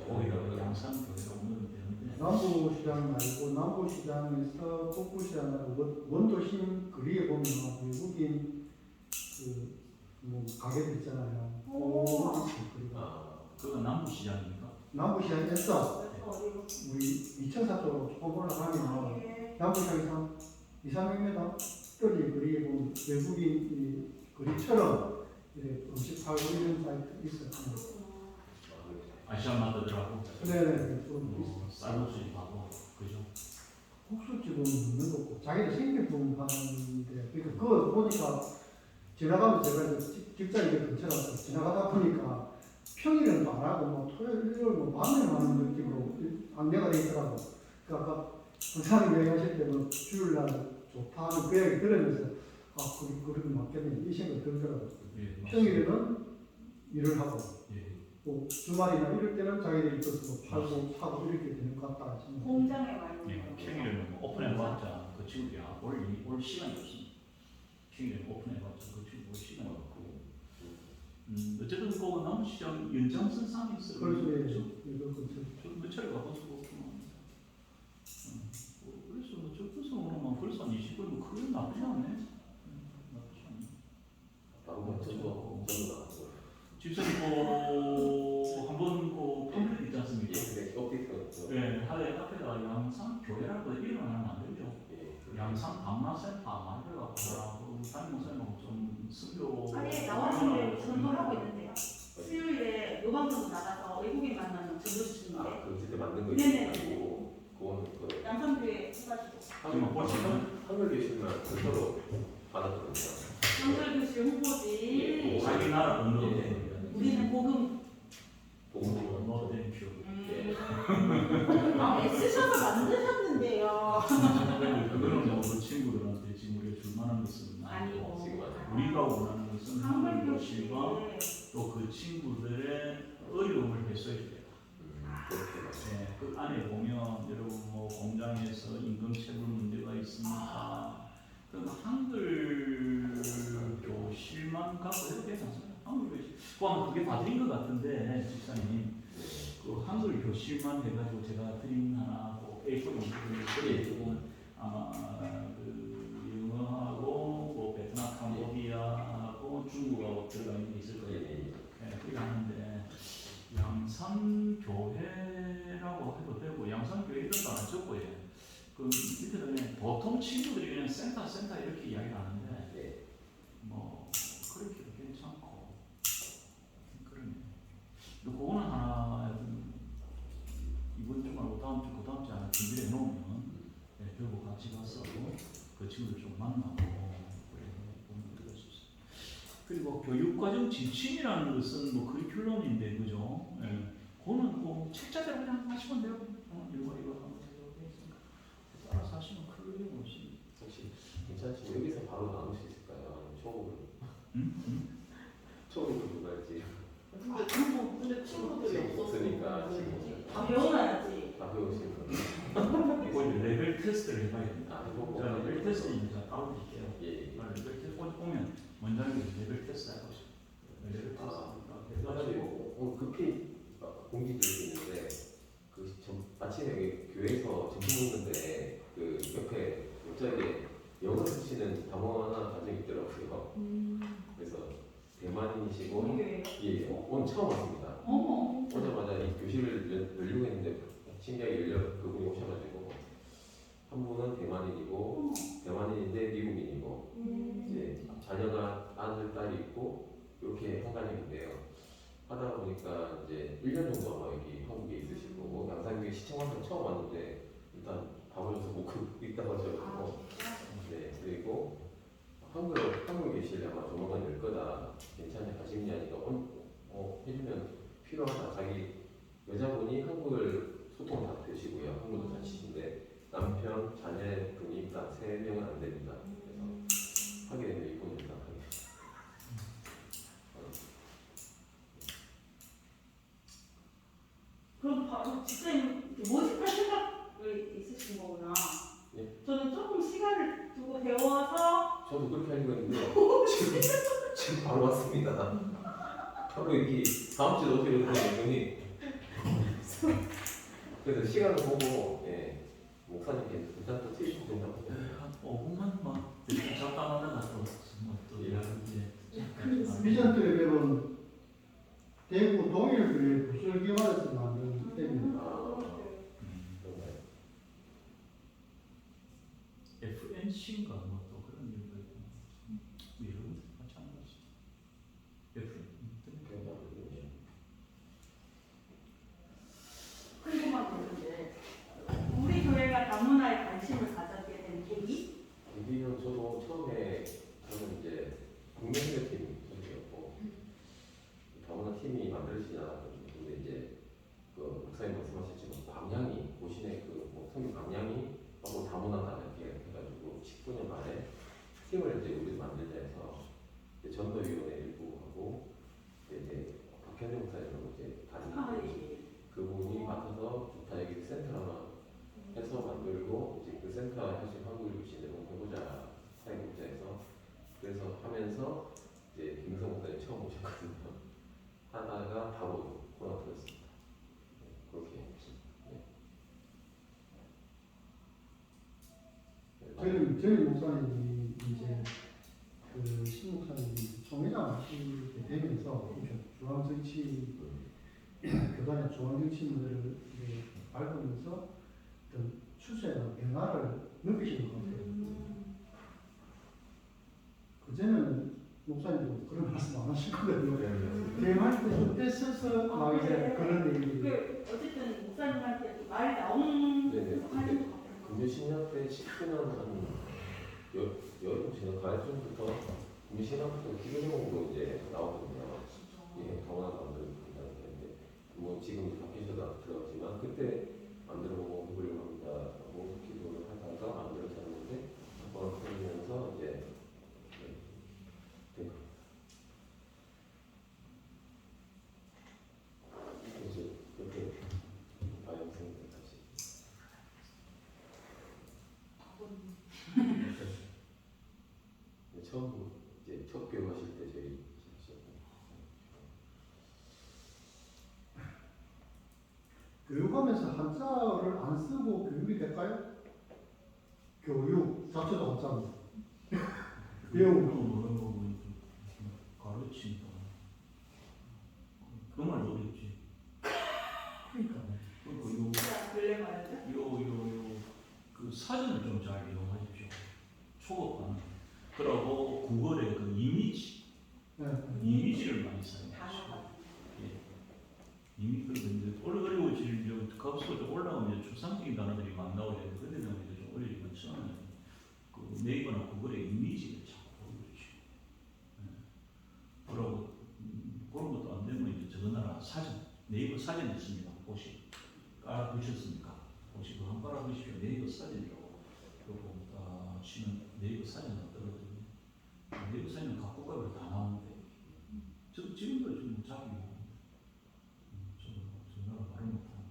거기가 양산 교회가 오면 되는데 남부시장 말고 남부시장에서 북부시장하고 원도심 거리에 보면 외국인 뭐 가게들 있잖아요. 거리가. 그거 남부시장입니까? 남부시장에서 어디로? 우리 이천사 쪽으로 조금 올라가면 남부시장에서 200~300m 떨어진 거리에 보면 외국인 이 거리처럼 이렇게 음식 팔고 이런 사이트 있어요. 아시안 마트들하고 네네. 좀 있어요. 쌀국수집하고 그죠? 국수집은 없는 거고 자기들 생필품 하는데 그러니까 그거 보니까 지나가면 제가 직장이 근처라서 지나가다 보니까 평일에는 안 하고 뭐 토요일 일요일 뭐 밤에 하는 느낌으로 안내가 돼 있더라고. 그러니까 아까 부산에 여행하실 때뭐 주일날 좋다 하는 그 이야기 들으면서 그렇게 맞겠네 이 생각이 들더라고. 예, 평일에는 일을 하고 예. 또 주말이나 이럴 때는 자기들이 또 팔고 사고 이렇게 되는 것 같다 싶네요. 공장에 와 있는 예, 거. 평일에는 뭐 오픈해봤자 그 친구들이 올 시간이 없습니다. 평일에는 오픈해봤자 그 친구 올 시간이 없고 어쨌든 그 남부시장 연장선상에 있어요. 그래서 이거 근처. 저몇 차례 가본 수가 없구나. 그래서 뭐 접근성으로만 벌써 한 20분 크게 나쁘지 않네. 나쁘지 않네. 다른 전도 나왔어요. 집사님 한번 그 팜플렛 있지 않습니까? 예, 업데이트. 네, 하루에 카페가 양산 교회라고 이름을 하면 안 되죠. 예, 양산 방마센터 만들어갖고 담임 목사님하고 좀 선교. 아니 나왔는데 전도하고 있는데요. 수요일에 요방송 나가서 외국인 만나는 전도 주시는데 그 그때 만든 거 네네. 있고 그거는 그 양산교회 해가지고 하지만 벌써 한글 계시면 그대로 받았거든요. 한글교실 홍보지. 자기 나라 언어로 예. 된 우리는 복음. 복음으로. 언어로 된 표. 애쓰셔서 만드셨는데요. 그거는 뭐그 친구들한테 지금 우리가 줄 만한 것은 아니고 지금 아니고. 우리가 원하는 것은 한글교실과 한글교실. 또 그 친구들의 어려움을 해소해 주겠다. 네, 그 안에 보면 여러분 뭐 공장에서 임금체불 문제가 있습니까? 그럼 한글 교실만 갖고 해도 되지 않습니까? 한글 교실. 그게 봐드린 것 같은데 집사님 그 한글 교실만 해가지고 제가 드림 하나 뭐 A4 용지를 드리고 아마 그 영어하고 적고 예. 그 밑에 그냥 보통 친구들이 그냥 센터 이렇게 이야기를 하는데 예. 뭐 그렇게도 괜찮고 그러네. 근데 그거는 하나 이번 주 말고 다음 주, 그 다음 주에 하나 준비해 놓으면 예, 결국 같이 가서 그 친구들 좀 만나고 그래 보면 그럴 수 있어요. 그리고 교육과정 지침이라는 것은 뭐 커리큘럼인데 그죠? 예. 그거는 뭐 책자대로 그냥 하시면 돼요. 이거 하면 되고 따라서 하시면 큰 의미가 없습니다. 혹시 괜찮으시면 여기서 바로 나눌 수 있을까요? 아니면 초급으로? 응? 초급으로 갈지. 근데 친구들이 지금 없으니까 지금 다 배워놔야지. 다 배우신 거. 이거 레벨 테스트를 해봐야 됩니다. 아, 해보고. 제가 레벨 테스트니까 따로 드릴게요. 예. 레벨 테스트 오면 먼저 하는 게 레벨 테스트 해보시죠. 레벨 테스트 해가지고 오늘 급히 공지 드리는데 아침에 여기 교회에서 점심 먹는데 그 옆에 갑자기 영어 쓰시는 담원 하나 가정이 있더라고요. 그래서 대만인이시고 우리 예, 오늘 처음 왔습니다. 어머. 오자마자 이 교실을 열려고 했는데 신기하게 그분이 오셔가지고 한 분은 대만인이고 대만인인데 미국인이고 이제 자녀가 아들 딸이 있고 이렇게 한 가정인데요. 하다 보니까 이제 1년 정도 아마 여기 한국에 있으실 거고 양산교회 시청한테 처음 왔는데 일단 가보셔서 못 있다고 하셔가지고 네 그리고 한국에 계시려면 아마 조만간 열 거다 괜찮냐 가시느냐니까 해주면 필요하다 자기 여자분이 한국을 소통 다 되시고요 한국도 잘 치신데 남편 자녀분이 일단 3명은 안 됩니다 그래서 하게 되면 이분을 일단 하게 됩니다. 그럼 바로 집사님 모집할 생각이 있으신 거구나. 네. 저는 조금 시간을 두고 배워서 저도 그렇게 하려고 했는데 지금 바로 왔습니다. 바로 여기 다음 주에 오기로 했더니 그래서 시간을 보고 예, 목사님께 괜찮다 트위터 된다고 한 5분만 막 잡담하다가 또또 이야기 비전 트랩은 대구 동일교회 부설기관에서 만든 앱입니다. 정말 FNC인가 뭐 또 그런 이유가 있고 이런 것들 마찬가지. 궁금한 게 있는데 우리 교회가 다문화에 관심을 가졌게 된 계기? 여기는 저도 처음에 저는 이제 국민회팀 소속이었고 다문화 팀이 만들어지지 않았거든요. 근데 이제 그 목사님 말씀하셨지만 방향이 고신의 그뭐 성경 방향이 하고 다문화다 이렇게 해가지고 19년 만에 팀을 이제 우리 만들자 해서 전도위원회 일부 하고 이제 박현정 목사님하고 이제 같이 그분이 맡아서 좋다 여기 센터 하나 해서 만들고 이제 그 센터 사실 한국을 유치를 해보자 사회국자에서 그래서 하면서 이제 김성 목사님 처음 오셨거든요. 하다가 바로 코로나 터졌습니다. 네, 그렇게 했습니다. 네. 저희 목사님이 이제 그 신목사님이 총회장 하시게 되면서 중앙정치 교단의 중앙정치인들을 밟으면서 어떤 추세나 변화를 느끼시는 것 같아요. 그전에는 목사님도 그런 말씀 안 하시거든요. 대화할 때 그때 서서 막 이제 그런 얘기. 그 어쨌든 목사님한테 말이 나오는 네네. 하는 것 같아요. 금요 신학 때 19년 한 여름 지난 가을 전부터 금요 신학부터 기도 제목으로 이제 나오거든요. 예, 다문화 만들고 있다는 게 뭐 지금 바뀌셔서 들어갔지만 그때 만들어보고 해보려고 합니다. 뭐 기도를 하다가 만들어졌는데 한번 해보면서 이제 된 거예요. 이제 이렇게 바이오생들 다시 처음 이제 첫 교육하실 때 저희 시작했고 교육하면서 한자를 안 쓰고 교육이 될까요? 교육 자체도 한자입니다. 배우고 가르친다. 그 말도 어렵지. 그러니까 그리고 진짜 블랙 말이죠? 요 그 네이버나 구글의 이미지를 자꾸 보여주시고, 그러고 그런 것도 안 되면 이제 저 나라 사진, 네이버 사진 있습니다. 혹시 깔아두셨습니까? 혹시 그거 한번 깔아두십시오. 네이버 사진이라고. 그거 딱 치면 네이버 사진이 떨어지고, 네이버 사진은 각 국가별로 다 나오는데, 저 지금도 좀 자기 저 나라 말을 못하는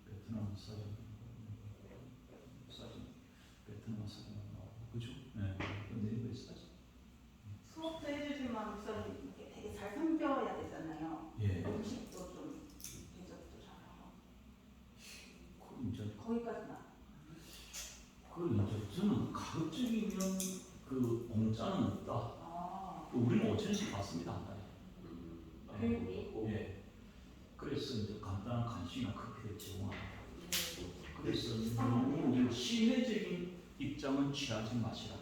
베트남 사진, 베트남 사진 나오고, 그죠? 네, 그 네이버의 사진. 수업도 해주지만 목사님 이렇게 되게 잘 섬겨야 되잖아요. 예. 음식도 좀 대접도 잘하고 그 이제 거기까지나. 그 이제 저는 가급적이면 그 공짜는 없다. 아, 우리는 5천원씩 받습니다 한 달에. 교육비. 예. 그래서 이제 간단한 간식이나 커피를 제공합니다. 그래서 너무 시혜적인 입장은 취하지 마시라.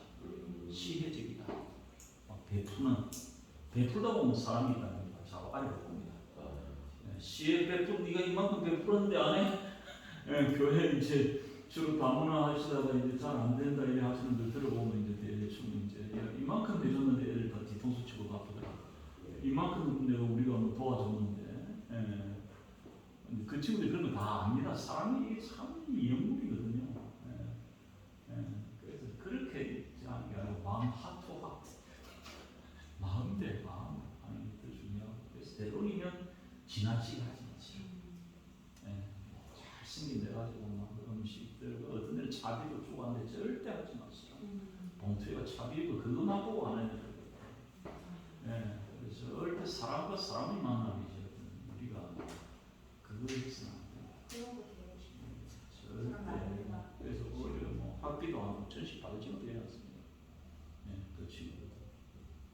시혜적이다. 막 베풀다 보면 사람이 있다는 걸 자꾸 알려봅니다. 시혜 네가 이만큼 베풀었는데 안 해? 예, 교회 이제 주로 방문을 하시다가 이제 잘 안 된다 이래 하시는 분 들어보면 이제 대충 이제 야, 이만큼 해줬는데 애들 다 뒤통수 치고 갚더라. 이만큼 내가 우리가 뭐 도와줬는데, 근데 그 친구들이 그런 거 다 압니다. 사람이 영국이거든요. 그래서 그렇게 하는 게 아니고 마음 하트 마음 대 마음 하는 게 더 중요하고, 그래서 되도록이면 지나치게 하지 마시라. 잘생긴 데 가지고 막 음식들 어떤 데는 차비도 주고 하는데 절대 하지 마시라. 봉투에가 차비고 그것만 보고 하는 거예요. 그래서 절대 사람과 사람이 만남이죠. 우리가 그걸 해서는 안 돼요. 그런 거 되게 절대. 그래서 오히려 뭐 학비도 한 5천씩 받을 정도 되지 않습니다. 그 친구들.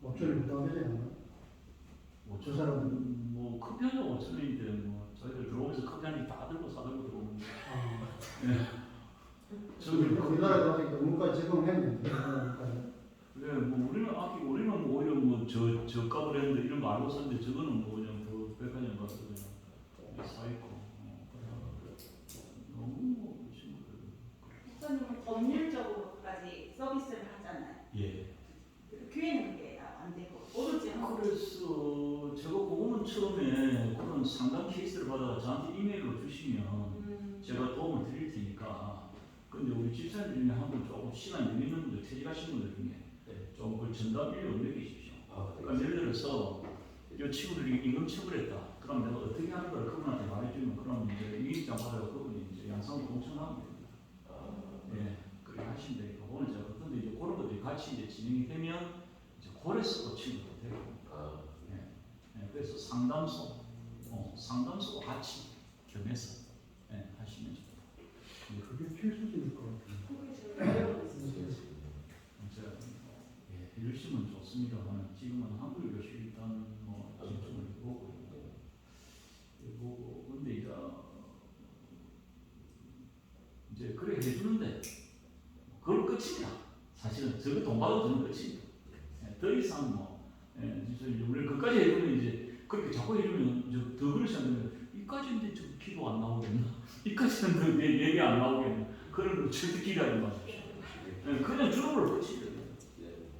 목소리 부담 되지 않나? 저 사람은 뭐 커피 한 잔 5천원인데 뭐 저희들 들어오면서 커피 한 잔 다 들고 사들고 들어오는 거예요. 우리나라도 아직 너무까지 적응했는데 그러니까 그래 뭐 우리는 뭐 오히려 뭐 저값을 했는데 이런 거 알고 썼는데 저거는 뭐 그냥 그 백화점 가서 그냥 사 입고 너무 뭐 친구들. 목사님은 법률적으로까지 서비스를 하잖아요. 예. 교회는 그게 안 되고 오로지 하고. 그래서 제가 그거는 처음에 그런 상담 케이스를 받아가 저한테 이메일로 주시면 제가 도움을 드릴 테니까. 근데 우리 집사님 중에 한 분 조금 시간 여유있는 분들, 퇴직하신 분들 중에 좀 그 전담 인력을 맡기십시오. 그러니까 예를 들어서 이 친구들이 임금 처벌했다. 그럼 내가 어떻게 하는 걸 그분한테 말해주면 그럼 이제 위임장 받아서 그분이 이제 양상도 공천하면 됩니다. 그렇게 하시면 되니까 그거는 제가 근데 이제 그런 것들이 같이 이제 진행이 되면 이제 고래서도 친구도 되고. 그래서 상담소도 같이 겸해서 하시면 좋다. 그게 필수적일 것 같아요. 열심은 좋습니다만 지금은 한국에 교실 일단 뭐 집중을 해보고 근데 이제 그래 해주는데 그걸 끝입니다. 사실은 저거 돈 받아도 저는 끝입니다. 더 이상 뭐 우리 그까지 해주면 이제 그렇게 자꾸 해주면 더 그러지 않으면 이까지인데 저 기도 안 나오겠나? 이까지는 더 예배 안 나오겠나? 그런 거 절대 기대하지 마십시오. 그냥 주는 끝이에요.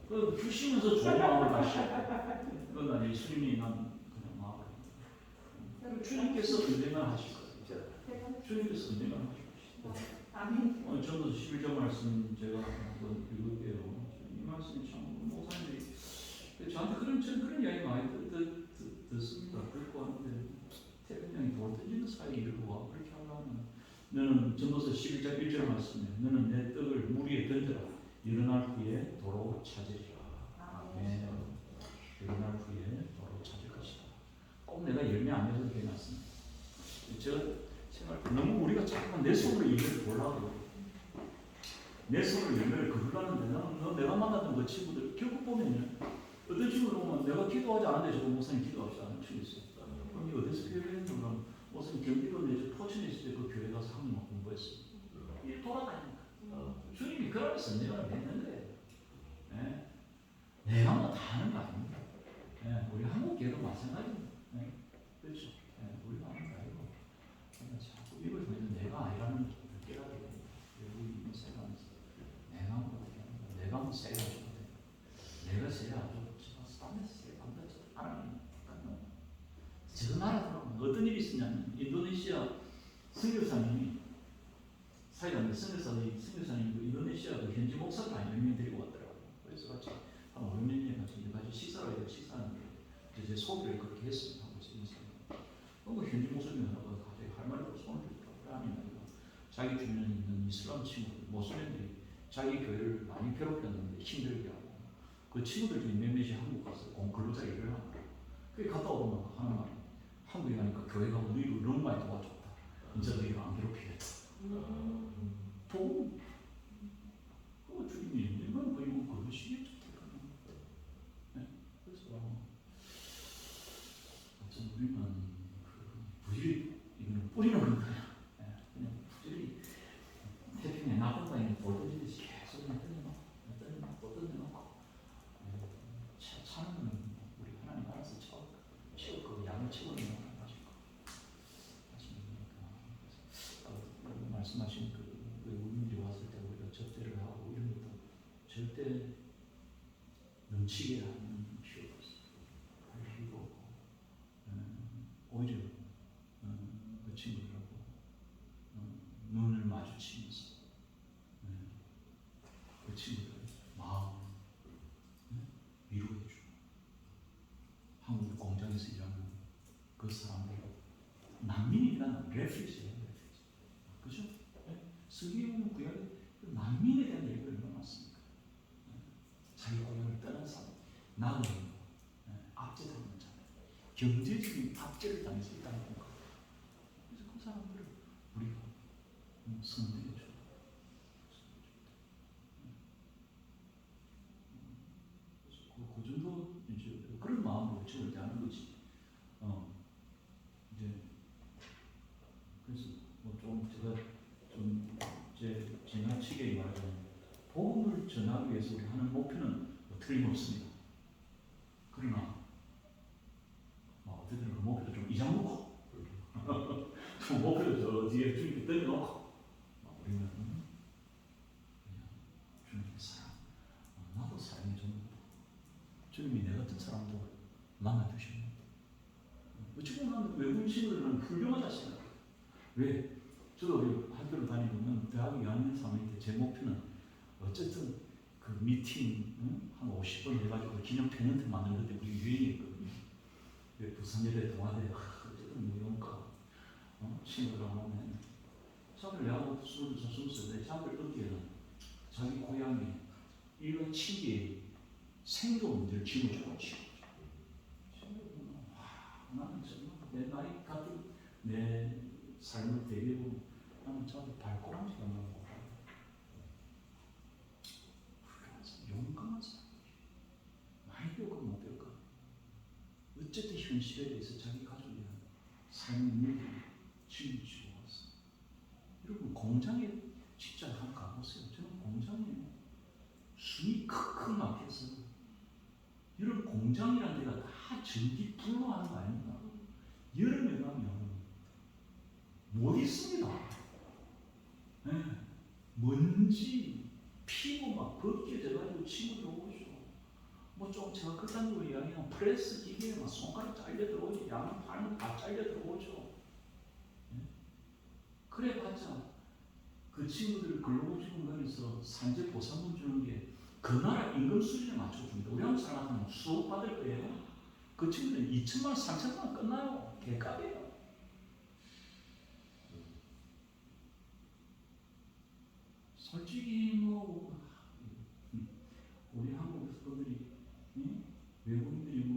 그 주시면서 좋은 마음을 가시고 그건 난 예수님이 난 그냥 마음을 주님께서 은혜만 하실 거예요. 주님께서 은혜만 하실 것이다. 아멘. 오늘 전도 11절 말씀 제가 한번 읽을게요. 이 말씀이 참 목사님들이 저한테 그런 이야기 많이 듣습니다. 듣고 하는데 태평양이 돌 던지는 사이에 이러고 와 그렇게 하려면 너는 전도서 11장 1절 말씀에 너는 내 떡을 물 위에 던져라. 일어날 후에 도로 찾으리라. 아멘. 일어날 후에 도로 찾을 것이다. 꼭 내가 열매 안 맺어도 괜찮습니다. 제가 생각할 때 너무 우리가 자꾸만 내 손으로 열매를 보려고 내 손으로 열매를 거두려는데 내가 만났던 그 친구들 결국 보면요. 어떤 친구들 보면 내가 기도하지 않은데 저거 목사님 기도하지 않은 친구 있어요. 그럼 이 어디서 교회했는 그럼 목사님 경기도 내저 포천에 있을 때 그 교회 가서 한국만 공부했어요. 이게 돌아다니니까. 주님이 그런 선정을 했는 거예요. 내가 뭐 다 하는 거 아닙니다. 우리 한국 교회도 마찬가지입니다. 그렇죠. 우리가 하는 거 아니고 자꾸 이걸 보면 내가 아니라는 걸 깨닫게 됩니다. 우리 생각하면서 내가 밤새 하나님 저 나라처럼 어떤 일이 있었냐면 인도네시아 선교사님이 사이다는 선교사님 그 인도네시아 그 현지 목사를 한 10명 데리고 왔더라고요. 그래서 같이 한 5, 6년 같이 식사를 식사하는데 제 소개를 그렇게 했어요. 하고 있으면서 뭐 현지 목사님 하나가 갑자기 할 말이 없어 손을 들더라고요. 아니 자기 주변에 있는 이슬람 친구들, 모슬렘들이 자기 교회를 많이 괴롭혔는데 힘들게 하고 그 친구들 중에 몇몇이 한국 가서 근로자 일을 하고 그게 갔다 오면 하는 말이 한국에 가니까 교회가 우리를 너무 많이 도와줬다. 이제 너희가 안 괴롭히겠다. 보고 주님이 이건 거의 뭐 그러시겠죠. 네? 그래서 어떤 우리는 그 부지리 이거는 뿌리는 거니까요. 네? 그냥 부지리 태평에 나쁜 바에는 돌 던지듯이 계속 던져놓고 차는 건 우리 하나님 알아서 채워 그 양을 채워내는 말씀하신 그 외국인들이 왔을 때 우리가 접대를 하고 이런 것도 절대 넘치게 하는 필요가 없어요. 그리고 오히려 그 친구들하고 눈을 마주치면서 그 친구들 마음을 위로해주고 한국 공장에서 일하는 그 사람들 난민이라는 레퓨지예요. 그죠? 성경은 구약에 난민에 대한 얘기가 얼마나 많습니까? 자기 고향을 떠난 사람, 나는 압제당한 자, 경제적인 압제를 당해서 이 땅에 온 거. 그래서 그 사람들을 우리가 선대해줘. 그 정도 이제 그런 마음으로 절대 하는 거지. 이제 그래서 뭐 좀 제가 좀 제 지나치게 말하자면 복음을 전하기 위해서 우리 하는 목표는 뭐 틀림없습니다. 그러나 어쨌든 그 목표도 좀 잊어먹고 그 목표도 저 뒤에 주님께 던져놓고 우리는 그냥 주님의 사랑, 나도 사랑의 전부다. 주님이 내 같은 사람도 만나주시는 어찌 보면 외국인 친구들은 훌륭하다 생각해요. 왜? 저도 우리 학교를 다니면 대학 2학년 3학년 때 제 목표는 어쨌든 그 미팅 한 50번 해가지고 기념 페넌트 만드는 데 우리 유행이었거든요. 부산예대 동아대 어쨌든 무용가 친구들하고 하면 자기를 내가 20살 자기를 얻기에는 자기 고향에 이런 친구의 생존 문제를 짊어지고 치고 나는 정말 내 나이 같은 내 삶을 대비해보면 나는 참 발꼬랑지가 나고 훌륭한 사람, 용감한 사람 많이 배울까 못 배울까 어쨌든 현실에 대해서 자기 가족에 대한 삶의 문제를 짊어지고 왔어. 여러분 공장에 직장 한번 가보세요. 저는 공장에 숨이 크크 막혀서 여러분 공장이라는 데가 다 전기 불로 하는 거 아닙니까? 여름에 가면 못 있습니다. 네. 먼지 피고 막 벗겨져가지고 친구들 오죠. 뭐 좀 제가 극단적으로 이야기하면 프레스 기계에 막 손가락 잘려 들어오죠. 양 팔은 다 잘려 들어오죠. 네? 그래봤자 그 친구들을 근로복지공단에서 산재 보상금 주는 게 그 나라 임금 수준에 맞춰줍니다. 우리 한국 사람은 수억 받을 거예요. 그 친구들은 2천만 원, 3천만 원 끝나요. 개값이에요. 솔직히 뭐 우리 한국 분들이 외국인들이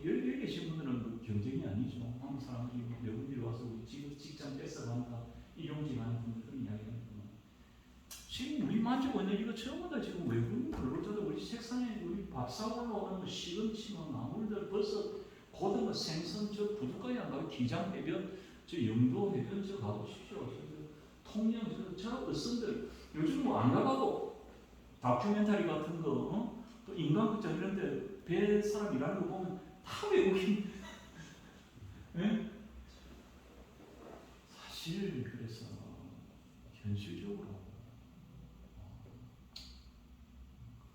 여기 계신 분들은 뭐 경쟁이 아니죠. 한국 사람들이 외국인들이 와서 우리 직장 뺏어간다 일용직 하는 분들은 이야기하는구나. 지금 우리 만지고 있는 이거 처음부터 지금 외국인 근로자들 우리 책상에 우리 밥 사올라 오는 거 시금치, 나물들, 버섯, 고등어, 생선, 저 부두까지 안 가고 기장 해변, 저 영도 해변 저 가보십시오. 통영 저 어선들 요즘 뭐 안 가봐도 다큐멘터리 같은 거, 또 인간극장 이런데 배 사람 일하는 거 보면 다 외국인. 네? 사실 그래서 현실적으로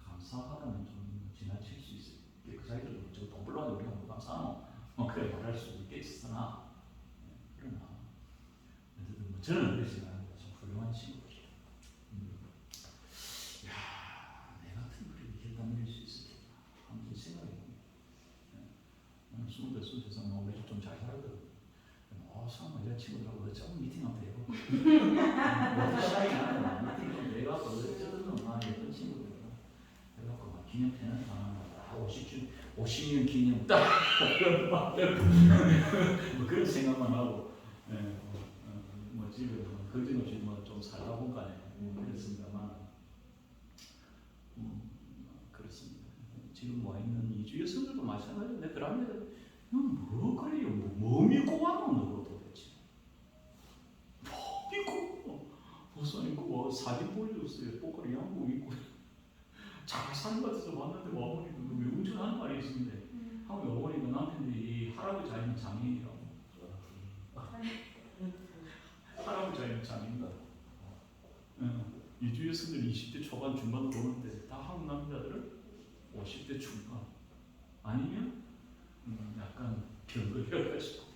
감사하다는 좀 지나칠 수 있어요. 감사하노. 그래 말할 수 있겠으나 그러나 어쨌든 뭐 저는 그렇지만 좀 훌륭한 친구예요. 야, 내 같은 그렇게 결단낼 수 있을까 한번 생각해봅니다. 나는 20대에서 우리 집 좀 잘 살거든. 상황 내 친구들하고 어쩌면 미팅 한번 해보고 미팅 좀 해갖고 어쩌든 예쁜 친구들 해갖고 막 기념편을 하나 50년 기념 딱 뭐 그런 생각만 하고 뭐 집에 걱정 없이 뭐좀 살다 볼까요. 그렇습니다만 그렇습니다. 지금 와 있는 이주 여성들도 마찬가지로 내 그러면 뭐 그래요? 뭐 믿고 와노 너 도대체? 뭐 믿고 목사님 그 사진 보여줬어요. 뽀글이 양복 입고 잘 사는 것 같아서 왔는데 어머니도 왜 운전하는 말이 있었는데 하고 어머니가 남편이 할아버지 아니면 장인이라고. 할아버지 아니면 장인이다. 이주 여성들 20대 초반 중반 보는데 다 한국 남자들은 50대 중반 아니면 약간 변거해가지고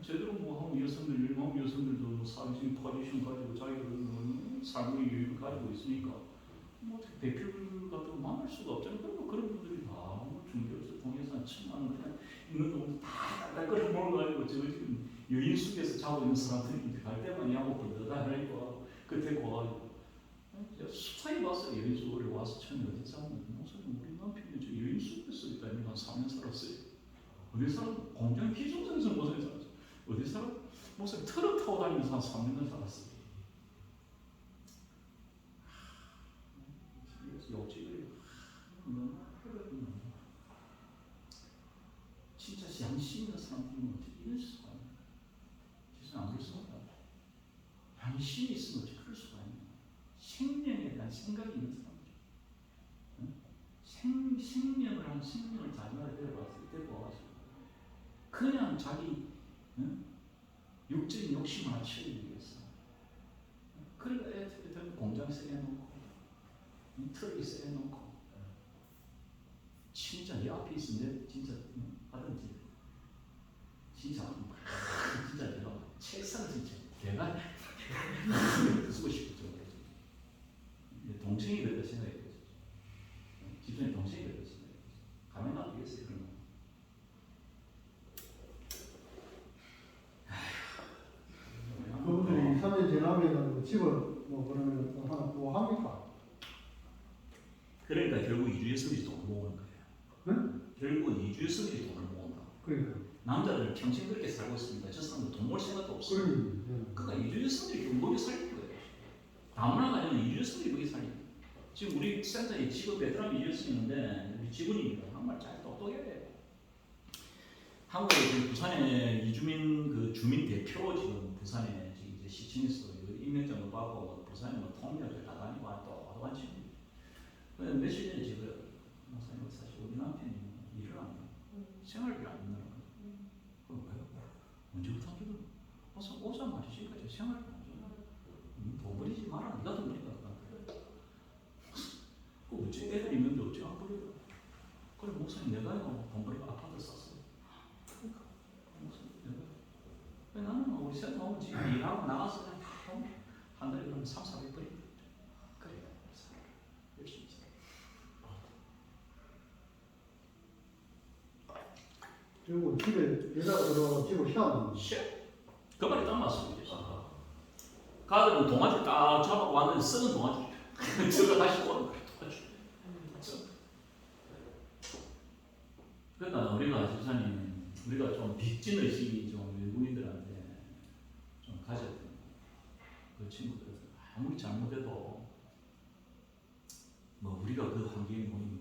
제대로 뭐 한국 여성들, 한국 여성들도 뭐 사회적인 포지션 가지고 자기들 삶의 여유를 가지고 있으니까 뭐 대표를 갖다가 만날 수가 없잖아요. 그리고 그런 분들이 뭐 중개로서 동해산 천만 원 그냥 있는 돈 다 딸딸거려 먹어가지고 저 지금 여인 속에서 자고 있는 사람들이 갈 때만 양복 벌려다 하니까 그 데리고 와가지고 수차에 봤어요. 여인 속에 와서 처음에 어디 사는 목사님 우리 남편이 저 여인 속에서 있다니 한 4년 살았어요. 어디 사람 공장 기숙사에서 목사님 살았어요. 어디 사람 목사님 트럭 타고 다니면서 한 3년을 살았어요. 욕지들이 진짜 양심 있는 사람들은 어떻게 이럴 수가 있나? 진짜 안 그럴 수가 없다. 양심이 있으면 어떻게 그럴 수가 있나? 생명에 대한 생각이 있는 사람들. 생명을 한 생명을 자기가 데리고 와가지고 그냥 자기 육적인 욕심 하나 채우기 위해서 그러니까 애들 공장에 세워놓고 트럭에 세워놓고 진짜 내 앞에 있으면 진짜 하든지 진짜 진짜 내가 책상을 진짜 내가 쓰고 싶을 정도로 동생이 그랬다 생각했어요. 집사님 동생이 그랬다 생각했어요. 가면 놔두겠어요 그런 거. 그분들이 3년 지나면 집을 뭐 그러면 뭐 합니까? 그러니까 결국 이주에서들이 돈을 모으는 거예요. 응? 결국 이주에서들이 돈을 모은다. 그러니까. 남자들은 평생 그렇게 살고 있습니다. 저 사람들 돈 벌 생각도 없어요. 그러니까 이주에서들이 경복에 살리는 거예요. 다문화가 아니라 이주에서들이 거기 살리는 거예요. 지금 우리 센터에 직업 베트남 이주에서 있는데 우리 직원입니다. 한말 잘 똑똑해요. 한국에 지금 부산에 이주민 그 주민 대표 지금 부산에 지금 이제 시청에서 임명장을 받고 부산에 뭐 통역을 다 다니고 똑똑한 친구. 며칠 전에 지금 목사님 사실 우리 남편이 일을 안 해요. 생활비를 안 내는 거예요. 그럼 왜요? 언제부터 하기로? 오자마자 지금까지 생활비 안 줘. 돈 버리지 마라. 네가 돈 버리라. 그 어째 애들 있는데 어째 안 버리라. 그래 목사님 내가 돈 버리고 아파트 샀어요. 목사님 내가 나는 우리 센터 오면 지금 일하고 나가서 그냥 한 달에 그럼 300-400 버리고 그래 열심히 살아. 그리고 집에 여자가 들어가서 집을 쉬어놓는 그 말이 딱 맞습니다. 가들은 동아줄 딱 잡아고 왔는데 썩은 동아줄 저거 다시 오는 거예요. 그러니까 우리가 집사님 우리가 좀 빚진 의식이 좀 외국인들한테 좀 가졌던 그 친구들 아무리 잘못해도 뭐 우리가 그 환경에 모이면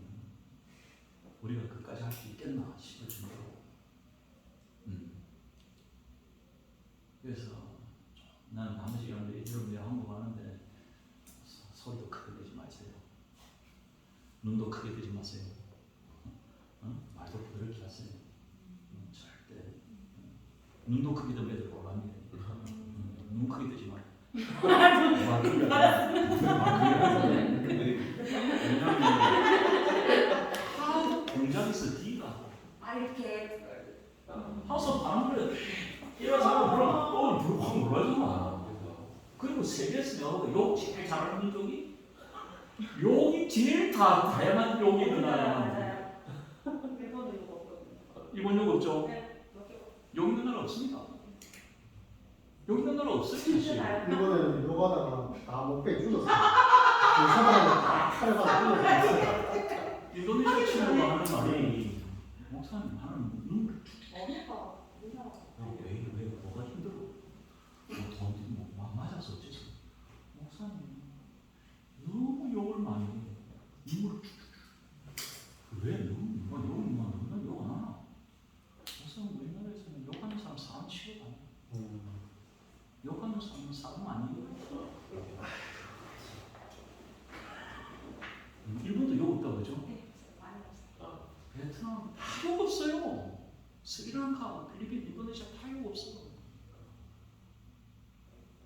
우리가 그까지 할 수 있겠나 싶을 정도로 그래서 나는 나머지 여러분들이 여러분들이 한국 가는데 소리도 크게 내지 마세요. 눈도 크게 뜨지 마세요. 말도 부드럽게 하세요. 절대 눈도 크게 뜨면 애들 곤란해요. 눈 크게 뜨지 마요. 말 크게 하세요. 왜냐하면 공장에서 네가 이렇게 항상 반응을 이런 사람 물론 불확 놀라잖아. 그리고 세계에서 내가 욕 제일 잘하는 민족이 욕이 제일 다양한 욕이 있는 나라야. 맞아요. 일본도 이거 없거든요. 일본 욕 없죠? 네, 몇 개가 욕 있는 나라 없습니다. 욕 있는 나라 없어요. 사실. 일본에는 욕하다가 다 목배 죽었어. 그 사람은 다 칼을 받아 죽었어. 인도네시아 친구가 하는 말이 목사님 하는 눈물 어머니가 우리나라 왜 뭐가 힘들어? 돈 맞아서 어째서? 목사님 너무 욕을 많이 해. 눈물을 왜 너무 너무 욕안 하나? 목사님 우리나라에서는 욕하는 사람 사람 취급 안 해. 욕하는 사람은 사람 아니에요. 일본도 욕 없다 그죠? 네, 많이 없어요. 베트남 다 욕 없어요. 스리랑카, 필리핀, 인도네시아 다 욕 없어.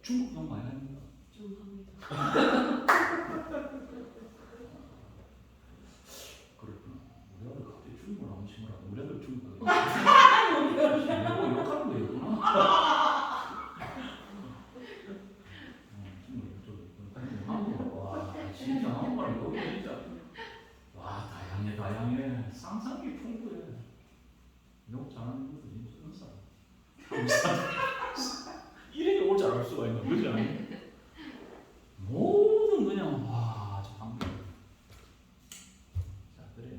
중국 욕 많이 합니다. 좀 합니다. 그렇구나. 우리나라 갑자기 중국을 너무 심하다. 우리나라 중국 욕하는 거 있구나. 와 진짜 한국말 여기 진짜 와 다양해. 상상이 풍부해. 욕 잘하는 것도 진짜 은사. 이래야 욕을 잘할 수가 있나 그러지 않아요? 모든 그냥 와 참. 자 그래.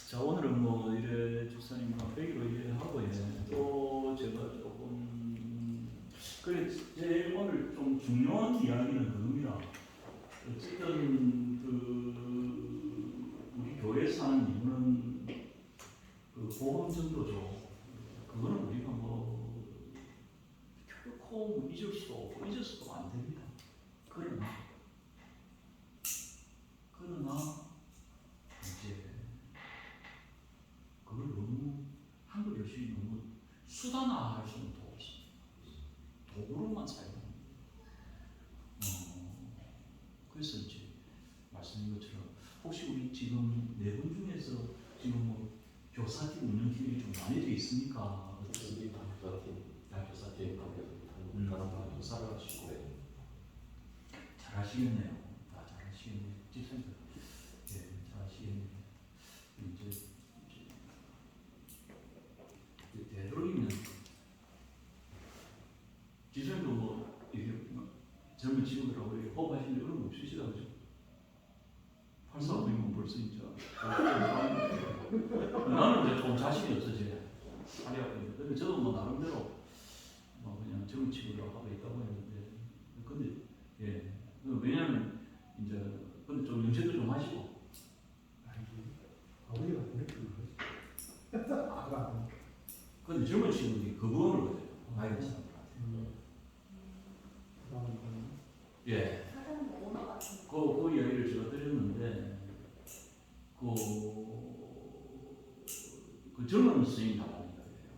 자 오늘은 뭐 이래 집사님과 빼기로 이해하고 또 제가 조금 그래 제일 오늘 좀 중요한 이야기는 그겁니다. 어쨌든 그 우리 교회에서 하는 이유는 그 보험 정도죠. 그거는 우리가 뭐 결코 잊을 수도 없고 잊어서도 안 됩니다. 그러나 이제 그걸 너무 한글 열심히 너무 수단화할 수는 더 없습니다. 도구로만 사용합니다. 그래서 이제 말씀인 것처럼 혹시 우리 지금 네 분 중에서 지금 뭐 교사팀 운영팀이 좀 많이 돼 있습니까? 우리 교사팀 교사를 하시고 잘하시겠네요. 다 잘하시겠네요. 집사님들 잘하시겠네요. 이제 되도록이면 집사님도 뭐 이렇게 젊은 친구들하고 이렇게 호흡하시는 그런 거 없으시다 그죠? 84분이면 벌써 이제 나는 이제 좀 자신이 없어져요. 근데 저도 뭐 나름대로 뭐 그냥 젊은 친구들하고 하고 있다고 했는데 근데 예 왜냐면 이제 근데 좀 연세도 좀 하시고 아버지가 그렇게 거지. 아가 근데 젊은 친구들이 거부감을 가져요. 나이 든 사람들한테. 예. 사장님 오너 같은 그 이야기를 제가 드렸는데 그 젊은 스님 달라는 이야기예요.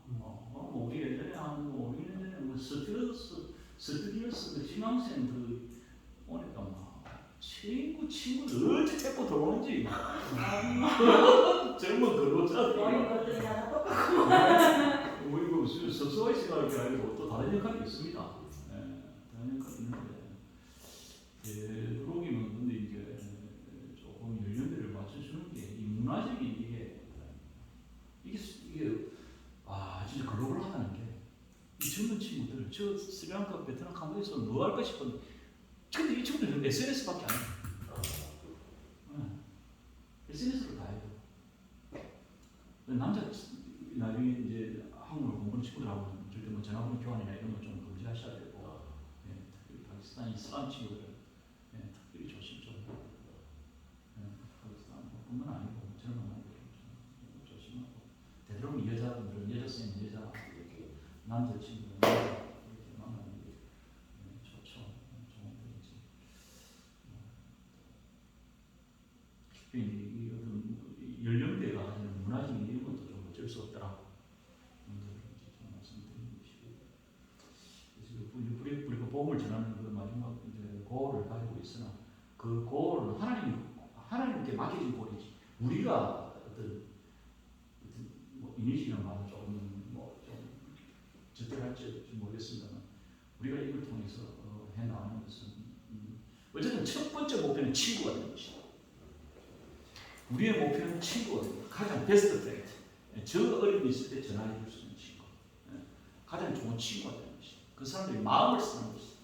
뭐 우리 예전에 한 5년 전에 뭐 스튜디오스 그 지망생 그 오니까 막 친구들 어째 데리고 들어오는지 젊은 근로자들이 어린 것들이 하나 똑같고 우리 그 석수가 시간이 아니고 또 다른 역할이 있습니다. 다른 역할이 있는데 되도록이면 근데 이제 조금 연령대를 맞춰주는 게 이 문화적인 이게 진짜 글로벌하다는 게 이 젊은 친구들 저 스리랑카 베트남 캄보디아에서 뭐 할까 싶었는데 근데 이 친구들은 SNS밖에 안 해요. SNS로 다 해요. 남자 나중에 이제 한국을 공부하는 친구들하고는 절대 뭐 전화번호 교환이나 이런 거 좀 금지하셔야 되고 특히 파키스탄 이슬람 친구들은 특별히 조심 좀 파키스탄뿐만 아니고 젊은 아이들 조심하고 되도록 여자분들은 여자쌤 여자 남자 친구들은 이렇게 만나는 게 좋죠. 좋은데 이제 이 어떤 연령대가 가지는 문화적인 이런 것도 좀 어쩔 수 없더라. 좀 말씀드리는 것이고. 그래서 우리가 복음을 전하는 그 마지막 이제 고를 가지고 있으나 그 고를 하나님께 맡겨진 고리지. 우리가 어떤 뭐 이미지는 말은 조금 뭐좀 적절할지 모르겠습니다만 우리가 이걸 통해서 해 나가는 것은 어쨌든 첫 번째 목표는 친구가 되는 것이다. 우리의 목표는 친구가 되는 것. 가장 베스트 프렌드. 저 어려움이 있을 때 전화해 줄 수 있는 친구. 가장 좋은 친구가 되는 것이다. 그 사람들이 마음을 쓰는 것이다.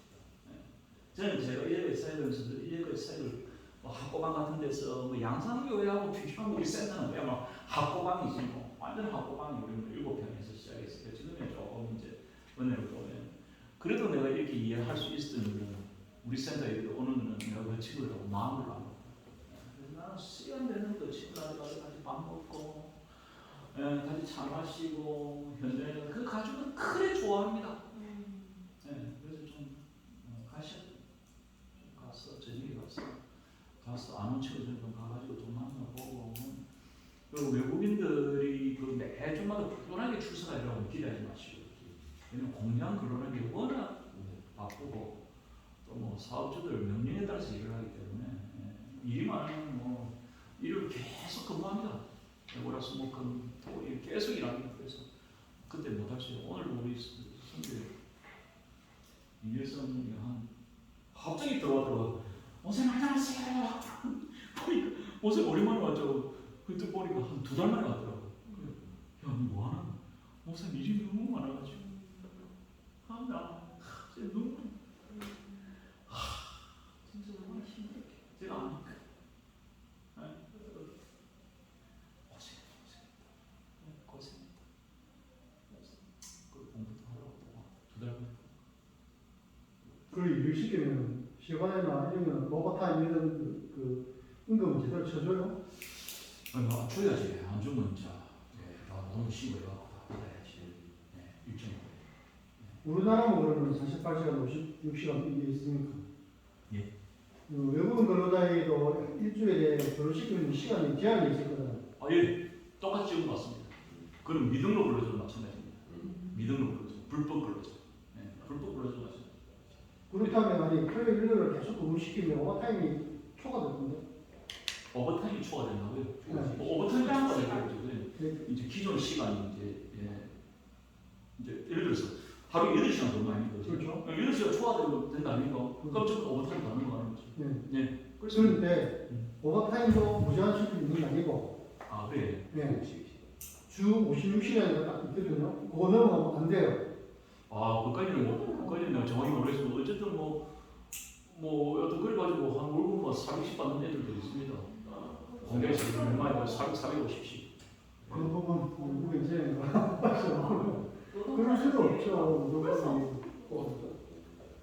저는 제가 이래가 사역하면서도 이래가 사역을 뭐 학고방 같은 데서 뭐 양산교회하고 비교하면 우리 센터는 그야말로 학고방이지 뭐 완전 학고방이 우리 7평에서 시작했어요. 지금은 조금 이제 은혜를 보면 그래도 내가 이렇게 이해할 수 있었던 이유는 우리 센터에 오는 거는 내가 그 친구들하고 마음을 나누고 나는 시간 되는 그 친구들하고 같이 밥 먹고 같이 차 마시고 현장에 그 가족은 그래 좋아합니다. 그래서 좀 가셔. 가서 저녁에 가서 아는 친구들 좀 가가지고 좀 만나보고 그리고 외국인들이 그 매주마다 꾸준하게 출석하려고 기대하지 마시고 왜냐면 공양 근로라는 게 워낙 바쁘고 또 뭐 사업주들 명령에 따라서 일을 하기 때문에 일이 많으면 뭐 일을 계속 근무합니다. 월화수목금 토일 계속 일합니다. 그래서 그때 못할 수 있어요. 오늘 우리 선배 이일성이 한 갑자기 들어와 목사님 안녕하세요. 보니까 목사님 오랜만에 왔죠. 그때 보니까 한 2달 만에 왔더라고. 야, 너 뭐하나? 목사님 일이 너무 많아가지고 나 진짜 너무 진짜 너무 힘들게 제가 아니까 고생 그 공부도 하라고 2달 만에 그 일을 시키면 시간이나 이런 오버타임 이런 그 임금은 제대로 쳐줘요? 아니 뭐 줘야지. 안 주면 자 너무 쉬워요. 받아야지. 일정으로. 우리나라는 그러면 48시간, 56시간 이게 있으니까. 예. 외국인 근로자에도 일주일에 근로시키는 시간이 제한이 있을 거잖아요. 예. 똑같이 지금 맞습니다. 그럼 미등록 근로자도 마찬가지입니다. 미등록 근로자, 불법 근로자. 불법 근로자도 마찬가지입니다. 그렇다면 아니 토요일 일요일을 계속 근무시키면 오버타임이 초과될 건데. 오버타임이 초과된다고요? 네. 오버타임이 초과되는 네. 이제 기존 시간이 이제 예를 들어서 하루 8시간 근무 아닙니까? 그렇죠. 8시간 초과되면 된다 아닙니까? 그럼 좀 오버타임 받는 거 하는 거죠. 네. 그래서 그런데 오버타임도 무제한 시키는 게 아니고. 그래. 네. 주 56시간이 딱 있거든요. 그거 넘으면 안 돼요. 그까지는 내가 정확히 모르겠지만 어쨌든 뭐 어떤 걸 가지고 한 월급 뭐 400씩 받는 애들도 있습니다. 공장에서 얼마에 450씩. 그 부분 이제 그럴 수도 없죠. 무조건